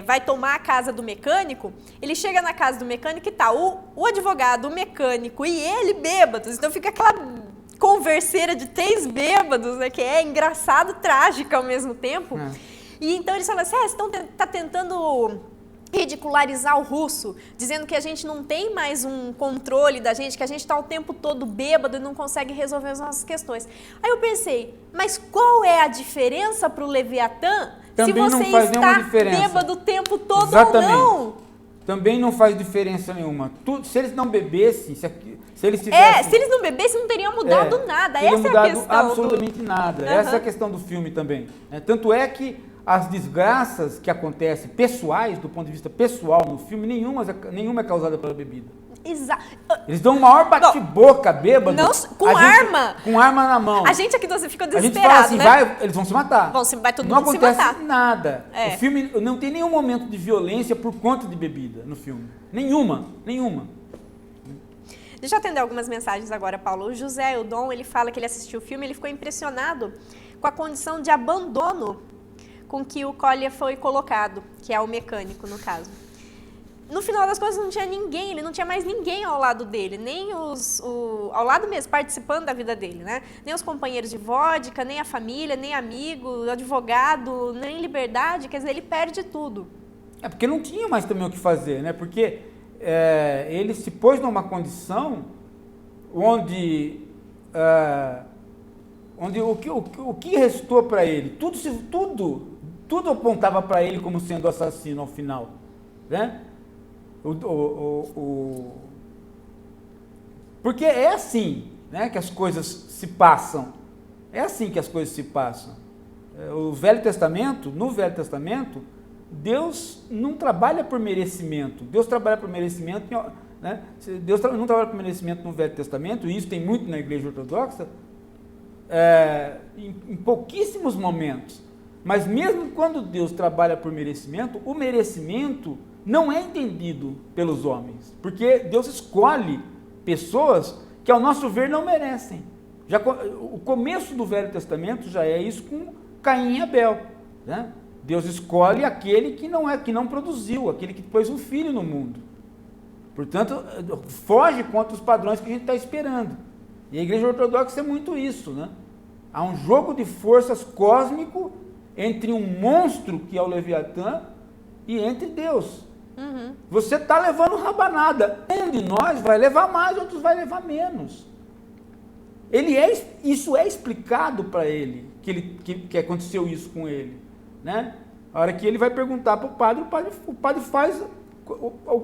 Vai tomar a casa do mecânico, ele chega na casa do mecânico e tá o advogado, o mecânico e ele bêbados. Então fica aquela converseira de 3 bêbados, né? Que é engraçado, trágica ao mesmo tempo. E então eles falam assim, você tá tentando ridicularizar o russo, dizendo que a gente não tem mais um controle da gente, que a gente está o tempo todo bêbado e não consegue resolver as nossas questões. Aí eu pensei, mas qual é a diferença para o Leviatã se você está bêbado o tempo todo ou não? Também não faz diferença nenhuma. Se eles não bebessem, se eles tivessem... se eles não bebessem, não teria mudado nada. Teria Essa mudado é a questão. Absolutamente nada. Essa é a questão do filme também. Tanto é que as desgraças que acontecem, pessoais, do ponto de vista pessoal no filme, nenhuma é causada pela bebida. Exato. Eles dão o maior bate-boca bêbado. Com arma. Com arma na mão. A gente aqui do fica desesperado, a gente fala assim, né? eles vão se matar. Vai todo mundo se matar. Não acontece nada. O filme não tem nenhum momento de violência por conta de bebida no filme. Nenhuma. Deixa eu atender algumas mensagens agora, Paulo. O José Eudon, ele fala que ele assistiu o filme, ele ficou impressionado com a condição de abandono com que o Kolya foi colocado, que é o mecânico, no caso. No final das contas, não tinha ninguém, ele não tinha mais ninguém ao lado dele, nem ao lado mesmo, participando da vida dele, né? Nem os companheiros de vodka, nem a família, nem amigo, advogado, nem liberdade, quer dizer, ele perde tudo. Porque não tinha mais também o que fazer, né? Porque ele se pôs numa condição onde o que restou para ele, tudo apontava para ele como sendo assassino ao final, né? Porque é assim, né, que as coisas se passam. É assim que as coisas se passam. No Velho Testamento, Deus não trabalha por merecimento. Deus trabalha por merecimento, né? Deus não trabalha por merecimento no Velho Testamento, e isso tem muito na Igreja Ortodoxa, em pouquíssimos momentos. Mas mesmo quando Deus trabalha por merecimento, o merecimento não é entendido pelos homens, porque Deus escolhe pessoas que, ao nosso ver, não merecem. O começo do Velho Testamento já é isso com Caim e Abel, né? Deus escolhe aquele que não produziu, aquele que pôs um filho no mundo. Portanto, foge contra os padrões que a gente está esperando. E a Igreja Ortodoxa é muito isso, né? Há um jogo de forças cósmico entre um monstro, que é o Leviatã, e entre Deus. Você está levando rabanada. Um de nós vai levar mais, outros vai levar menos. Isso é explicado para ele, que aconteceu isso com ele, né? A hora que ele vai perguntar para o padre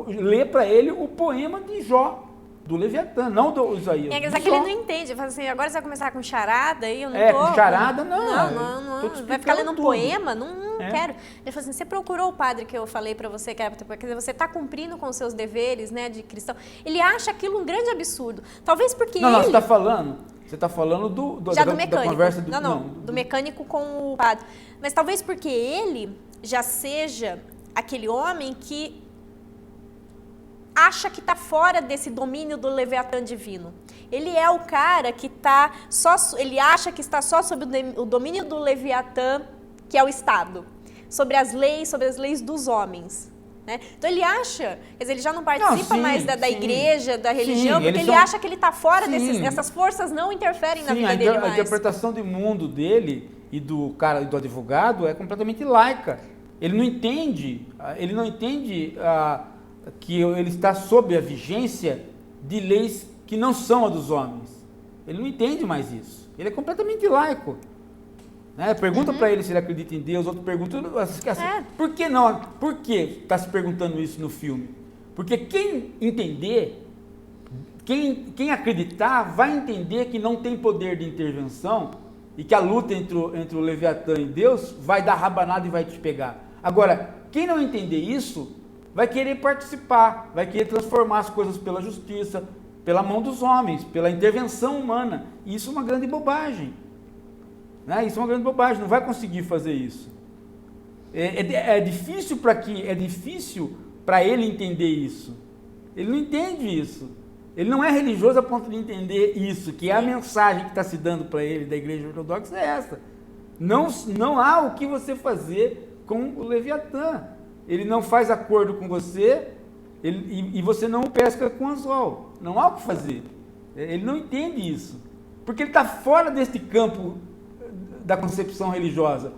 lê para ele o poema de Jó, do Leviatã, não do Isaías. É que ele não entende, ele fala assim, agora você vai começar com charada aí, eu não tô... com charada não. Não. Vai ficar lendo um poema? Não quero. Ele falou assim, você procurou o padre que eu falei pra você, que era porque você tá cumprindo com os seus deveres, né, de cristão. Ele acha aquilo um grande absurdo. Talvez porque Não, você tá falando do mecânico. Da conversa do mecânico com o padre. Mas talvez porque ele já seja aquele homem que acha que está fora desse domínio do Leviatã divino. Ele é o cara que ele acha que está só sob o domínio do Leviatã, que é o Estado, sobre as leis dos homens. Né? Então ele acha, quer dizer, ele já não participa mais da igreja, da religião, porque ele acha que ele está fora essas forças não interferem na vida dele mais. A interpretação de mundo dele e do advogado é completamente laica. Ele não entende que ele está sob a vigência de leis que não são a dos homens. Ele não entende mais isso. Ele é completamente laico. Né? Pergunta para ele se ele acredita em Deus, outro pergunta, assim, por que não? Por que está se perguntando isso no filme? Porque quem entender, quem acreditar, vai entender que não tem poder de intervenção e que a luta entre o Leviatã e Deus vai dar rabanada e vai te pegar. Agora, quem não entender isso, vai querer participar, vai querer transformar as coisas pela justiça, pela mão dos homens, pela intervenção humana. E isso é uma grande bobagem. Né? Isso é uma grande bobagem, não vai conseguir fazer isso. É difícil para ele entender isso. Ele não entende isso. Ele não é religioso a ponto de entender isso, que é a mensagem que está se dando para ele da Igreja Ortodoxa é essa. Não há o que você fazer com o Leviatã. Ele não faz acordo com você e você não o pesca com anzol. Não há o que fazer. Ele não entende isso. Porque ele está fora deste campo da concepção religiosa.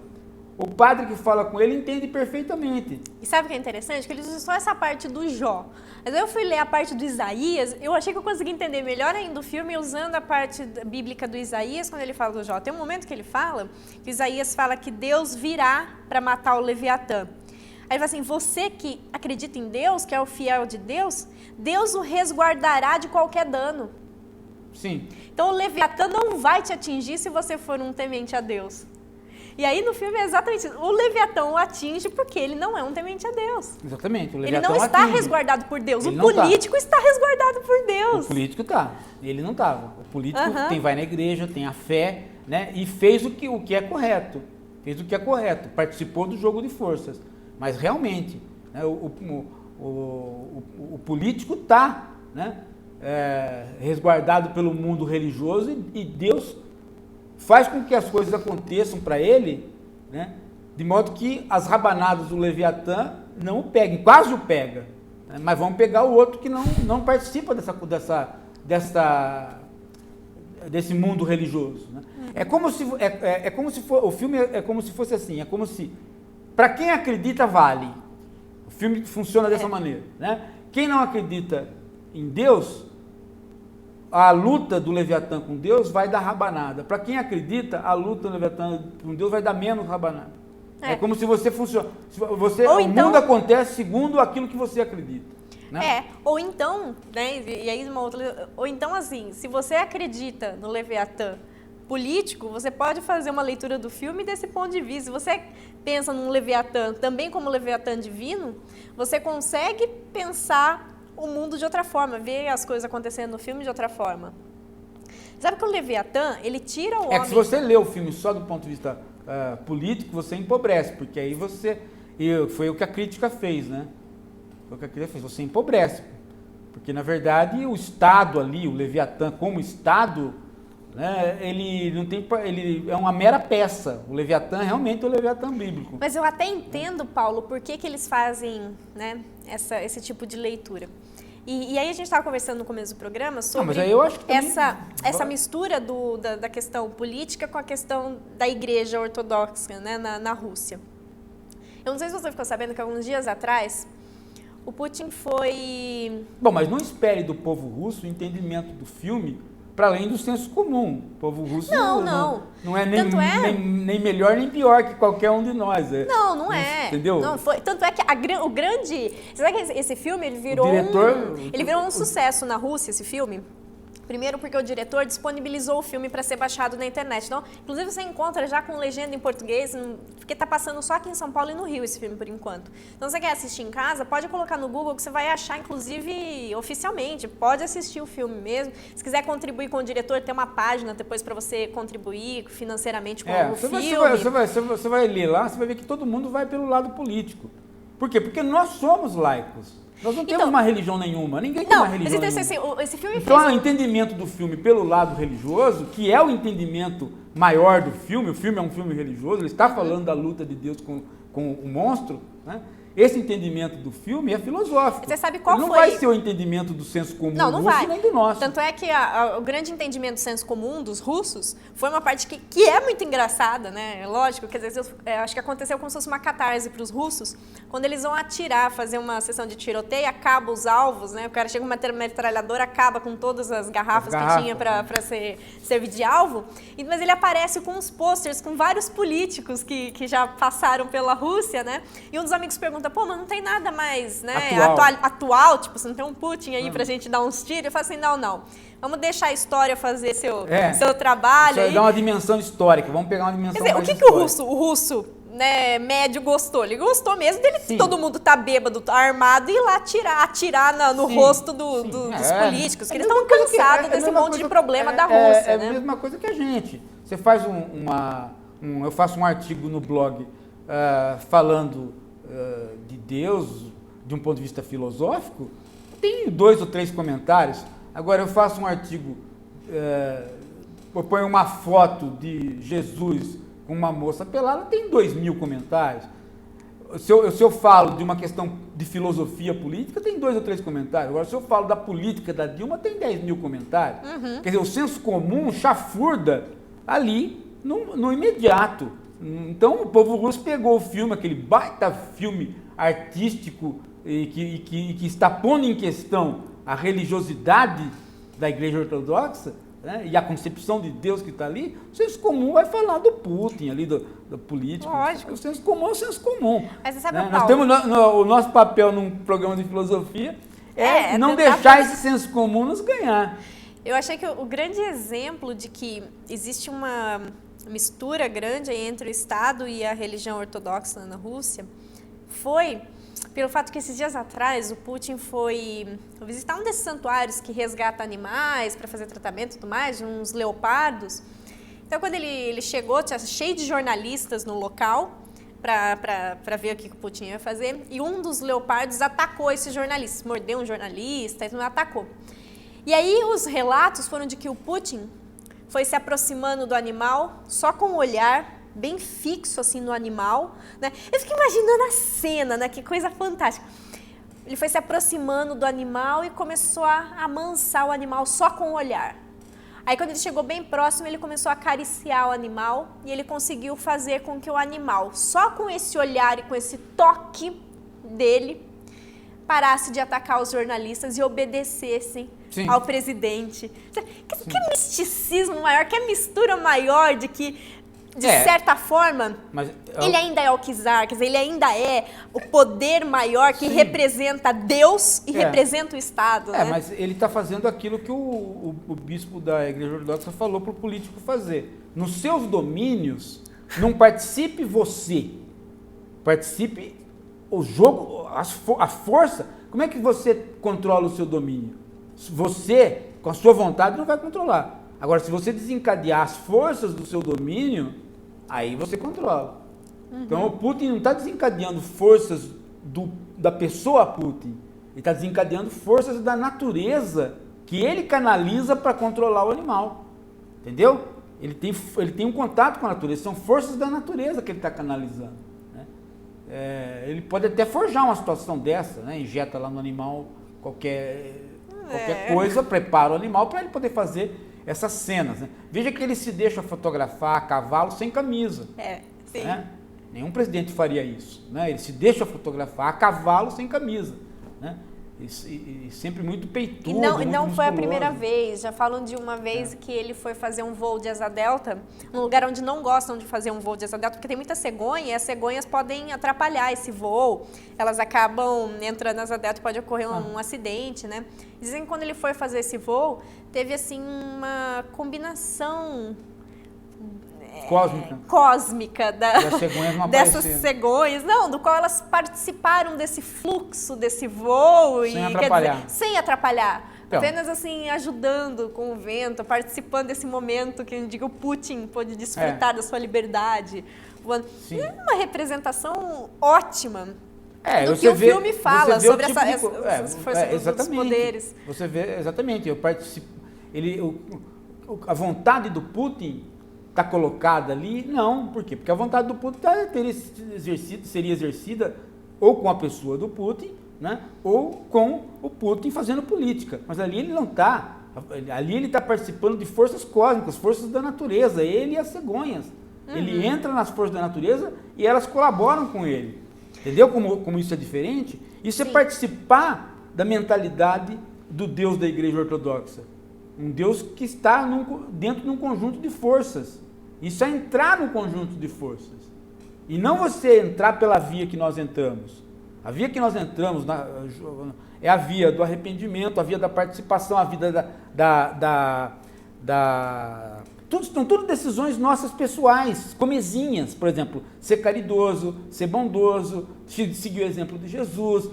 O padre que fala com ele entende perfeitamente. E sabe o que é interessante? Que ele usa só essa parte do Jó. Mas aí eu fui ler a parte do Isaías, eu achei que eu consegui entender melhor ainda o filme usando a parte bíblica do Isaías, quando ele fala do Jó. Tem um momento que ele fala, que Isaías fala que Deus virá para matar o Leviatã. Aí ele fala assim, você que acredita em Deus, que é o fiel de Deus, Deus o resguardará de qualquer dano. Sim. Então o Leviatã não vai te atingir se você for um temente a Deus. E aí no filme é exatamente isso. O Leviatã o atinge porque ele não é um temente a Deus. Exatamente. O Ele Leviatã não está atinge. resguardado por Deus. Ele O não tá. político está resguardado por Deus. O político está. Ele não estava. O político vai na igreja, tem a fé, né? E fez o que é correto. Fez o que é correto. Participou do jogo de forças. Mas realmente, né, o político está, né, resguardado pelo mundo religioso e Deus faz com que as coisas aconteçam para ele, né, de modo que as rabanadas do Leviatã não o peguem, quase o pega, né, mas vão pegar o outro que não participa desse mundo religioso. Né? É como se o filme é como se fosse assim, é como se para quem acredita vale. O filme funciona dessa maneira, né? Quem não acredita em Deus, a luta do Leviatã com Deus vai dar rabanada. Para quem acredita, a luta do Leviatã com Deus vai dar menos rabanada. É como se você funciona. O mundo acontece segundo aquilo que você acredita. Né? Ou então, né? E aí uma outra. Ou então, assim, se você acredita no Leviatã político, você pode fazer uma leitura do filme desse ponto de vista. Se você pensa num Leviatã também como Leviatã divino, você consegue pensar o mundo de outra forma, ver as coisas acontecendo no filme de outra forma. Sabe que o Leviatã, ele tira o homem... É que se você lê o filme só do ponto de vista político, você empobrece, porque aí foi o que a crítica fez, né? Foi o que a crítica fez, você empobrece. Porque, na verdade, o Estado ali, o Leviatã como Estado, né, ele é uma mera peça. O Leviatã realmente é o Leviatã bíblico. Mas eu até entendo, Paulo, por que eles fazem, né, esse tipo de leitura. E aí a gente estava conversando no começo do programa sobre mas aí eu acho que essa mistura da questão política com a questão da igreja ortodoxa, né, na Rússia. Eu não sei se você ficou sabendo que alguns dias atrás o Putin foi... Bom, mas não espere do povo russo o entendimento do filme para além do senso comum. O povo russo não é nem melhor nem pior que qualquer um de nós. Não é. Entendeu? Não foi. Tanto é que o grande... Você sabe que esse filme ele virou um sucesso na Rússia, esse filme? Primeiro porque o diretor disponibilizou o filme para ser baixado na internet. Então, inclusive você encontra já com legenda em português, porque está passando só aqui em São Paulo e no Rio esse filme por enquanto. Então, se você quer assistir em casa, pode colocar no Google que você vai achar, inclusive, oficialmente. Pode assistir o filme mesmo. Se quiser contribuir com o diretor, tem uma página depois para você contribuir financeiramente com o filme. Você vai ler lá, você vai ver que todo mundo vai pelo lado político. Por quê? Porque nós somos laicos. Nós não temos uma religião nenhuma, ninguém tem uma religião nenhuma. Assim, esse filme então, o entendimento do filme pelo lado religioso, que é o entendimento maior do filme, o filme é um filme religioso, ele está falando da luta de Deus com o monstro, né? esse entendimento do filme é filosófico. Você sabe qual Ele não foi? vai ser o entendimento do senso comum Não, não russo vai. nem do nosso. Tanto é que o grande entendimento do senso comum dos russos foi uma parte que é muito engraçada, né? Lógico, quer dizer, acho que aconteceu como se fosse uma catarse para os russos. Quando eles vão atirar, fazer uma sessão de tiroteio, acaba os alvos, né? O cara chega com uma metralhadora, acaba com todas as garrafas que tinha para servir de alvo. Mas ele aparece com uns posters com vários políticos que já passaram pela Rússia, né? E um dos amigos pergunta, pô, mas não tem nada mais, né? Atual, tipo, você não tem um Putin aí pra gente dar uns tiros? Eu falo assim, não. Vamos deixar a história fazer seu trabalho. Isso aí dá uma dimensão histórica. Vamos pegar uma dimensão Quer dizer, mais o que histórica. o russo, né, médio gostou? Ele gostou mesmo dele, Sim. todo mundo tá bêbado, tá armado e ir lá atirar no rosto dos políticos, que eles estão cansados desse monte de problema da Rússia, né? É a mesma coisa que a gente. Você faz eu faço um artigo no blog falando de Deus de um ponto de vista filosófico, tem 2 ou 3 comentários. Agora eu faço um artigo, eu ponho uma foto de Jesus com uma moça pelada, tem 2.000 comentários. Se eu falo de uma questão de filosofia política, tem 2 ou 3 comentários. Agora, se eu falo da política da Dilma, tem 10.000 comentários. Quer dizer, o senso comum chafurda ali no imediato. Então, o povo russo pegou o filme, aquele baita filme artístico e que está pondo em questão a religiosidade da Igreja Ortodoxa, né, e a concepção de Deus que está ali. O senso comum vai falar do Putin, ali, do político. Lógico. O senso comum é o senso comum. Mas você sabe, Né? Paulo, Nós temos o nosso papel num programa de filosofia é não tentar deixar esse senso comum nos ganhar. Eu achei que o grande exemplo de que existe uma mistura grande aí entre o Estado e a religião ortodoxa na Rússia foi pelo fato que esses dias atrás o Putin foi visitar um desses santuários que resgata animais para fazer tratamento e tudo mais, uns leopardos. Então, quando ele chegou, tinha cheio de jornalistas no local para ver o que o Putin ia fazer, e um dos leopardos atacou esses jornalistas, mordeu um jornalista e atacou. E aí os relatos foram de que o Putin foi se aproximando do animal só com o olhar bem fixo assim no animal, né? Eu fico imaginando a cena, né? Que coisa fantástica. Ele foi se aproximando do animal e começou a amansar o animal só com o olhar. Aí quando ele chegou bem próximo, ele começou a acariciar o animal e ele conseguiu fazer com que o animal, só com esse olhar e com esse toque dele, parasse de atacar os jornalistas e obedecessem ao presidente. Que misticismo maior, que mistura maior de que, de certa forma, ele ainda é o czar, quer dizer, ele ainda é o poder maior que representa Deus e representa o Estado. Né? Mas ele está fazendo aquilo que o bispo da Igreja Ortodoxa falou para o político fazer. Nos seus domínios, não participe você, participe o jogo, a força. Como é que você controla o seu domínio? Você, com a sua vontade, não vai controlar. Agora, se você desencadear as forças do seu domínio, aí você controla. Então, o Putin não está desencadeando forças da pessoa Putin. Ele está desencadeando forças da natureza que ele canaliza para controlar o animal. Entendeu? Ele tem um contato com a natureza. São forças da natureza que ele está canalizando. Né? Ele pode até forjar uma situação dessa, né? Injeta lá no animal qualquer coisa, prepara o animal para ele poder fazer essas cenas. Né? Veja que ele se deixa fotografar a cavalo sem camisa. Sim. Né? Nenhum presidente faria isso. Né? Ele se deixa fotografar a cavalo sem camisa. Né? E sempre muito peitudo. E não foi a musculoso. primeira vez. Já falam de uma vez que ele foi fazer um voo de asa delta, num lugar onde não gostam de fazer um voo de asa delta, porque tem muita cegonha, e as cegonhas podem atrapalhar esse voo. Elas acabam entrando na asa delta e pode ocorrer um acidente, né? Dizem que quando ele foi fazer esse voo, teve assim uma combinação cósmica dessas cegonhas, do qual elas participaram desse fluxo, desse voo sem atrapalhar. Apenas assim, ajudando com o vento, participando desse momento que o Putin pôde desfrutar da sua liberdade. Uma representação ótima do que o filme fala sobre essas forças dos poderes. Você vê, exatamente, a vontade do Putin está colocada ali? Não, por quê? Porque a vontade do Putin seria exercida ou com a pessoa do Putin, né? Ou com o Putin fazendo política. Mas ali ele não está. Ali ele está participando de forças cósmicas, forças da natureza, ele e as cegonhas. Ele entra nas forças da natureza e elas colaboram com ele. Entendeu como isso é diferente? Isso é participar da mentalidade do Deus da Igreja Ortodoxa. Um Deus que está dentro de um conjunto de forças. Isso é entrar no conjunto de forças. E não você entrar pela via que nós entramos. A via que nós entramos é a via do arrependimento, a via da participação, a via são tudo decisões nossas pessoais, comezinhas, por exemplo, ser caridoso, ser bondoso, seguir o exemplo de Jesus,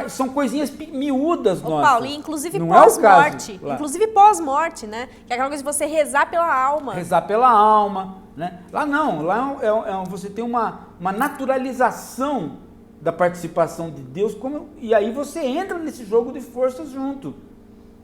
são coisinhas miúdas nossas. Paulo, e inclusive não pós-morte, é inclusive pós-morte, né? Que é aquela coisa de você rezar pela alma. Rezar pela alma, né? Lá não, lá você tem uma naturalização da participação de Deus, e aí você entra nesse jogo de forças junto,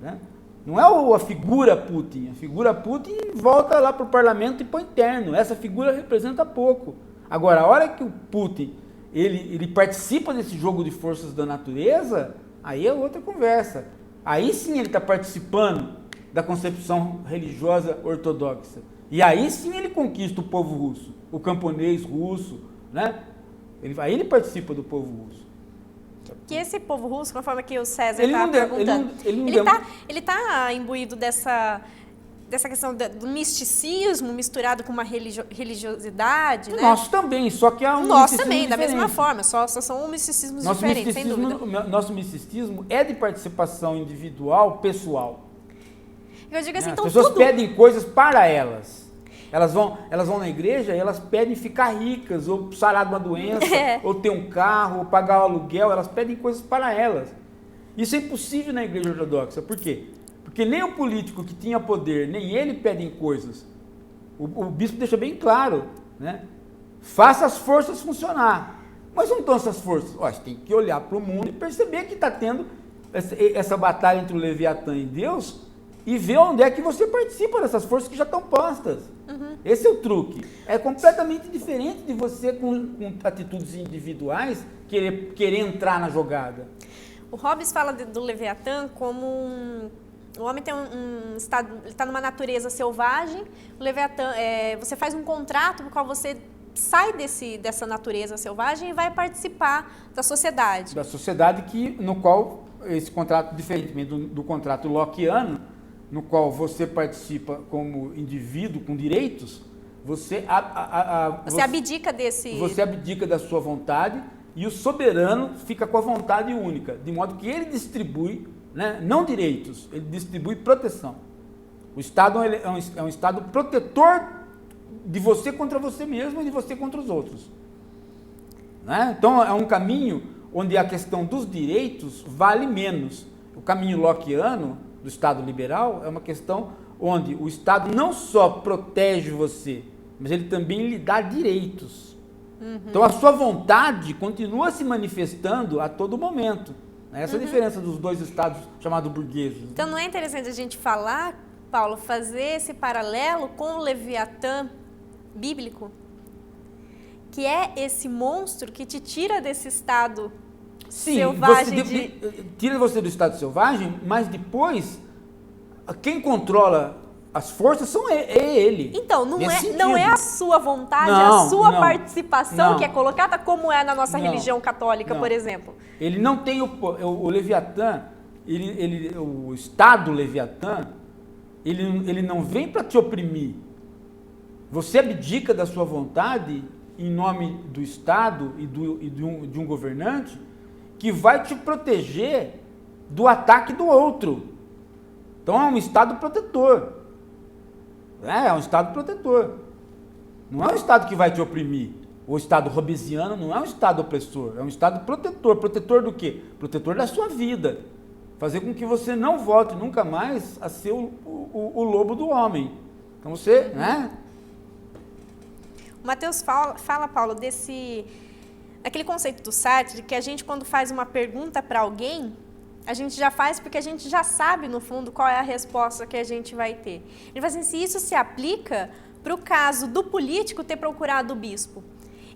né? Não é a figura Putin. A figura Putin volta lá para o parlamento e põe terno. Essa figura representa pouco. Agora, a hora que o Putin ele participa desse jogo de forças da natureza, aí é outra conversa. Aí sim ele está participando da concepção religiosa ortodoxa. E aí sim ele conquista o povo russo, o camponês russo, né? Aí ele participa do povo russo. Que esse povo russo, conforme aqui o César estava perguntando, ele tá imbuído dessa questão do misticismo misturado com uma religiosidade, né? Nós também, só que há um Nós misticismo também, da diferente. mesma forma, só são misticismos diferentes, sem dúvida. Nosso misticismo é de participação individual, pessoal. Eu digo assim, As então pessoas pedem coisas para elas. Elas vão na igreja e elas pedem ficar ricas, ou sarar de uma doença, ou ter um carro, ou pagar o aluguel, elas pedem coisas para elas. Isso é impossível na igreja ortodoxa. Por quê? Porque nem o político que tinha poder, nem ele pedem coisas. O bispo deixa bem claro, né? Faça as forças funcionar. Mas não estão essas forças. Você tem que olhar para o mundo e perceber que está tendo essa batalha entre o Leviatã e Deus, e ver onde é que você participa dessas forças que já estão postas. Esse é o truque. É completamente diferente de você, com atitudes individuais, querer entrar na jogada. O Hobbes fala do Leviatã como o homem tem um estado, ele está numa natureza selvagem. O Leviatã, você faz um contrato no qual você sai dessa natureza selvagem e vai participar da sociedade. Da sociedade no qual esse contrato, diferentemente do contrato lockeano, no qual você participa como indivíduo com direitos, você abdica desse... Você abdica da sua vontade e o soberano fica com a vontade única, de modo que ele distribui, né, não direitos, ele distribui proteção. O Estado é um Estado protetor de você contra você mesmo e de você contra os outros. Né? Então é um caminho onde a questão dos direitos vale menos. O caminho lockeano do Estado liberal é uma questão onde o Estado não só protege você, mas ele também lhe dá direitos. Então a sua vontade continua se manifestando a todo momento. Essa é a diferença dos dois estados chamados burgueses. Então não é interessante a gente falar, Paulo, fazer esse paralelo com o Leviatã bíblico? Que é esse monstro que te tira desse estado selvagem. Tira você do estado selvagem, mas depois quem controla as forças é ele. Então, não é a sua vontade, a sua participação que é colocada como é na nossa religião católica, por exemplo. Ele não tem o Leviatã, o Estado Leviatã, ele não vem para te oprimir. Você abdica da sua vontade em nome do Estado e de um governante que vai te proteger do ataque do outro. Então é um Estado protetor. É um Estado protetor. Não é um Estado que vai te oprimir. O Estado hobbesiano não é um Estado opressor, é um Estado protetor. Protetor do quê? Protetor da sua vida. Fazer com que você não volte nunca mais a ser o lobo do homem. Então você, né? O Mateus fala, Paulo, daquele conceito do Sartre, de que a gente, quando faz uma pergunta para alguém, a gente já faz porque a gente já sabe, no fundo, qual é a resposta que a gente vai ter. Ele fala assim, se isso se aplica para o caso do político ter procurado o bispo.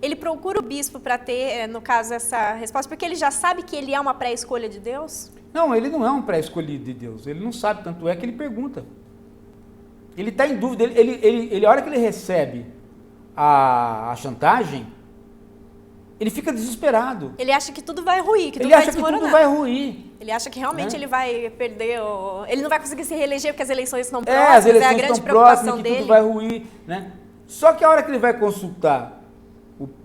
ele procura o bispo para ter, no caso, essa resposta, porque ele já sabe que ele é uma pré-escolha de Deus? Não, ele não é um pré-escolhido de Deus, ele não sabe, tanto é que ele pergunta. Ele está em dúvida, a hora que ele recebe a chantagem, ele fica desesperado. Ele acha que tudo vai ruir, que tudo Ele vai acha que desmoronar. tudo vai ruir. Ele acha que realmente Né? ele vai perder, ele não vai conseguir se reeleger porque as eleições estão As próximas, eleições é a grande estão preocupação próximas, que dele. tudo vai ruir. Né? Só que a hora que ele vai consultar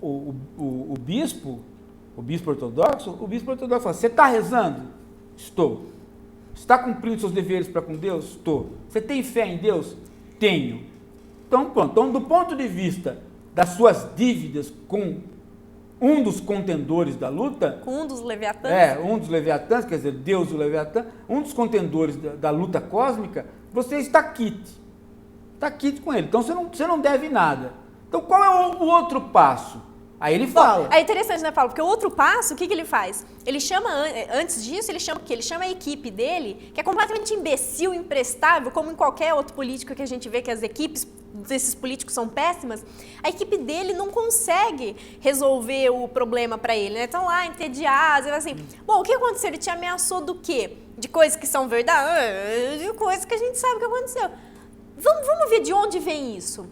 o bispo ortodoxo, o bispo ortodoxo fala, você está rezando? Estou. Você está cumprindo seus deveres para com Deus? Estou. Você tem fé em Deus? Tenho. Então, pronto. Então, do ponto de vista das suas dívidas com um dos contendores da luta, Com um dos leviatãs? um dos leviatãs, quer dizer, Deus e o leviatã, um dos contendores da luta cósmica, você está quite. Está quite com ele. Então, você não deve nada. Então, qual é o outro passo? Aí ele fala. É interessante, né, Paulo? Porque o outro passo, o que ele faz? Ele chama, antes disso, ele chama o quê? Ele chama a equipe dele, que é completamente imbecil, imprestável, como em qualquer outro político que a gente vê que as equipes desses políticos são péssimas. A equipe dele não consegue resolver o problema para ele, né? Estão lá entediados, assim, bom, o que aconteceu? Ele te ameaçou do quê? De coisas que são verdade? De coisas que a gente sabe que aconteceu. Vamos ver de onde vem isso.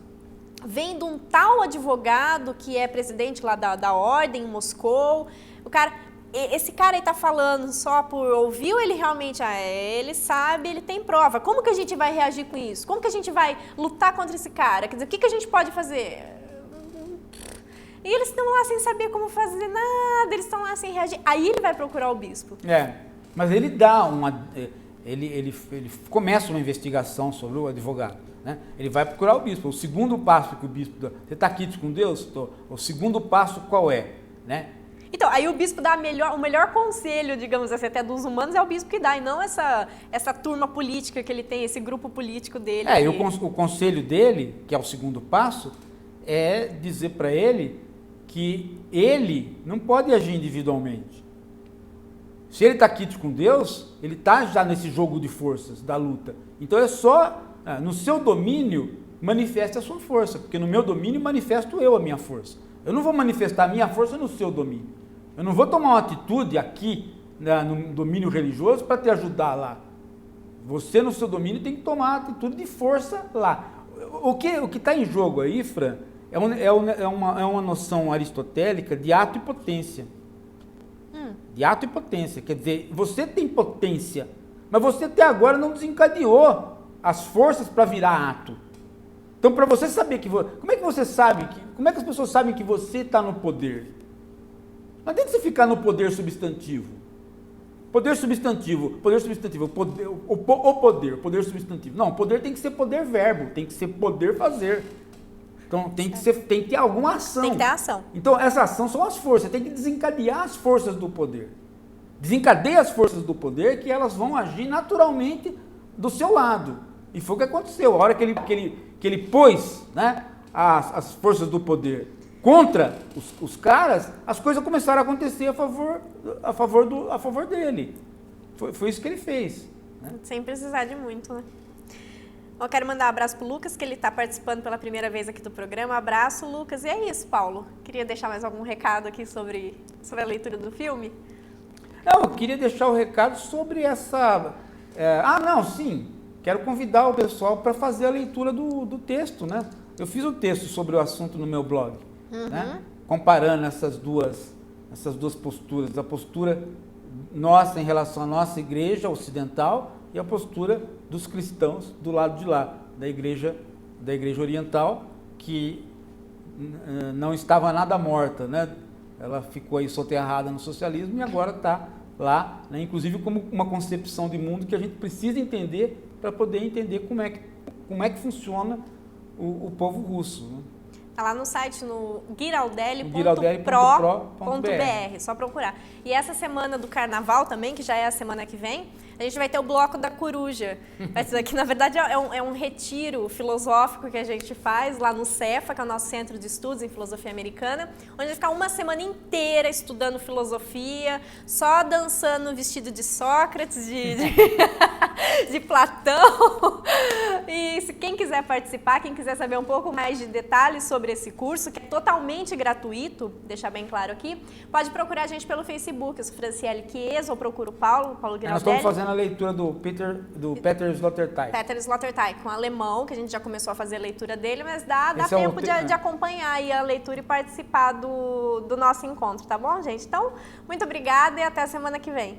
Vem de um tal advogado que é presidente lá da ordem em Moscou. Esse cara aí tá falando só por ouvir ou ele realmente, ele sabe, ele tem prova. Como que a gente vai reagir com isso? Como que a gente vai lutar contra esse cara? Quer dizer, o que a gente pode fazer? E eles estão lá sem saber como fazer nada, eles estão lá sem reagir. Aí ele vai procurar o bispo. Mas ele dá ele começa uma investigação sobre o advogado. Né? Ele vai procurar o bispo. O segundo passo que o bispo dá, você está quite com Deus? Tô. O segundo passo qual é? Né? Então, aí o bispo dá o melhor conselho, digamos assim, até dos humanos, é o bispo que dá, e não essa turma política que ele tem, esse grupo político dele. E o conselho dele, que é o segundo passo, é dizer para ele que ele não pode agir individualmente. Se ele está quite com Deus, ele está já nesse jogo de forças da luta. Então é só no seu domínio manifeste a sua força, porque no meu domínio manifesto eu a minha força. Eu não vou manifestar a minha força no seu domínio. Eu não vou tomar uma atitude aqui no domínio religioso para te ajudar lá. Você no seu domínio tem que tomar atitude de força lá. O que está em jogo aí, Fran, é uma noção aristotélica de ato e potência. De ato e potência. Quer dizer, você tem potência, mas você até agora não desencadeou as forças para virar ato. Então, para você saber como é que você sabe, como é que as pessoas sabem que você está no poder? Não adianta você ficar no poder substantivo. Poder substantivo, poder substantivo. Não, poder tem que ser poder verbo, tem que ser poder fazer. Então, tem que ter alguma ação. Tem que ter ação. Então, essa ação são as forças, tem que desencadear as forças do poder. Desencadeia as forças do poder que elas vão agir naturalmente do seu lado. E foi o que aconteceu. A hora que ele pôs, né, as forças do poder contra os caras, as coisas começaram a acontecer a favor dele. Foi isso que ele fez. Né? Sem precisar de muito, né? Eu quero mandar um abraço pro Lucas, que ele está participando pela primeira vez aqui do programa. Abraço, Lucas. E é isso, Paulo. Queria deixar mais algum recado aqui sobre a leitura do filme? Não, eu queria deixar o recado sobre essa... sim. Quero convidar o pessoal para fazer a leitura do texto, né? Eu fiz um texto sobre o assunto no meu blog, né? Comparando essas duas posturas, a postura nossa em relação à nossa igreja ocidental e a postura dos cristãos do lado de lá, da igreja oriental, que não estava nada morta, né? Ela ficou aí soterrada no socialismo e agora está lá, né? Inclusive como uma concepção de mundo que a gente precisa entender para poder entender como é que funciona o povo russo. Né? Tá lá no site, no giraldelli.pro.br, só procurar. E essa semana do Carnaval também, que já é a semana que vem, a gente vai ter o Bloco da Coruja. Que na verdade é um retiro filosófico que a gente faz lá no Cefa, que é o nosso Centro de Estudos em Filosofia Americana, onde a gente fica uma semana inteira estudando filosofia, só dançando vestido de Sócrates, de Platão. E se quem quiser participar, quem quiser saber um pouco mais de detalhes sobre sobre esse curso, que é totalmente gratuito, deixar bem claro aqui, pode procurar a gente pelo Facebook. Eu sou Franciele Chiesa, ou procuro o Paulo Nós Graudelli. estamos fazendo a leitura do Peter Sloterdijk. Peter Sloterdijk, com alemão, que a gente já começou a fazer a leitura dele, mas dá Esse é o tempo te- de acompanhar aí a leitura e participar do nosso encontro, tá bom, gente? Então, muito obrigada e até a semana que vem.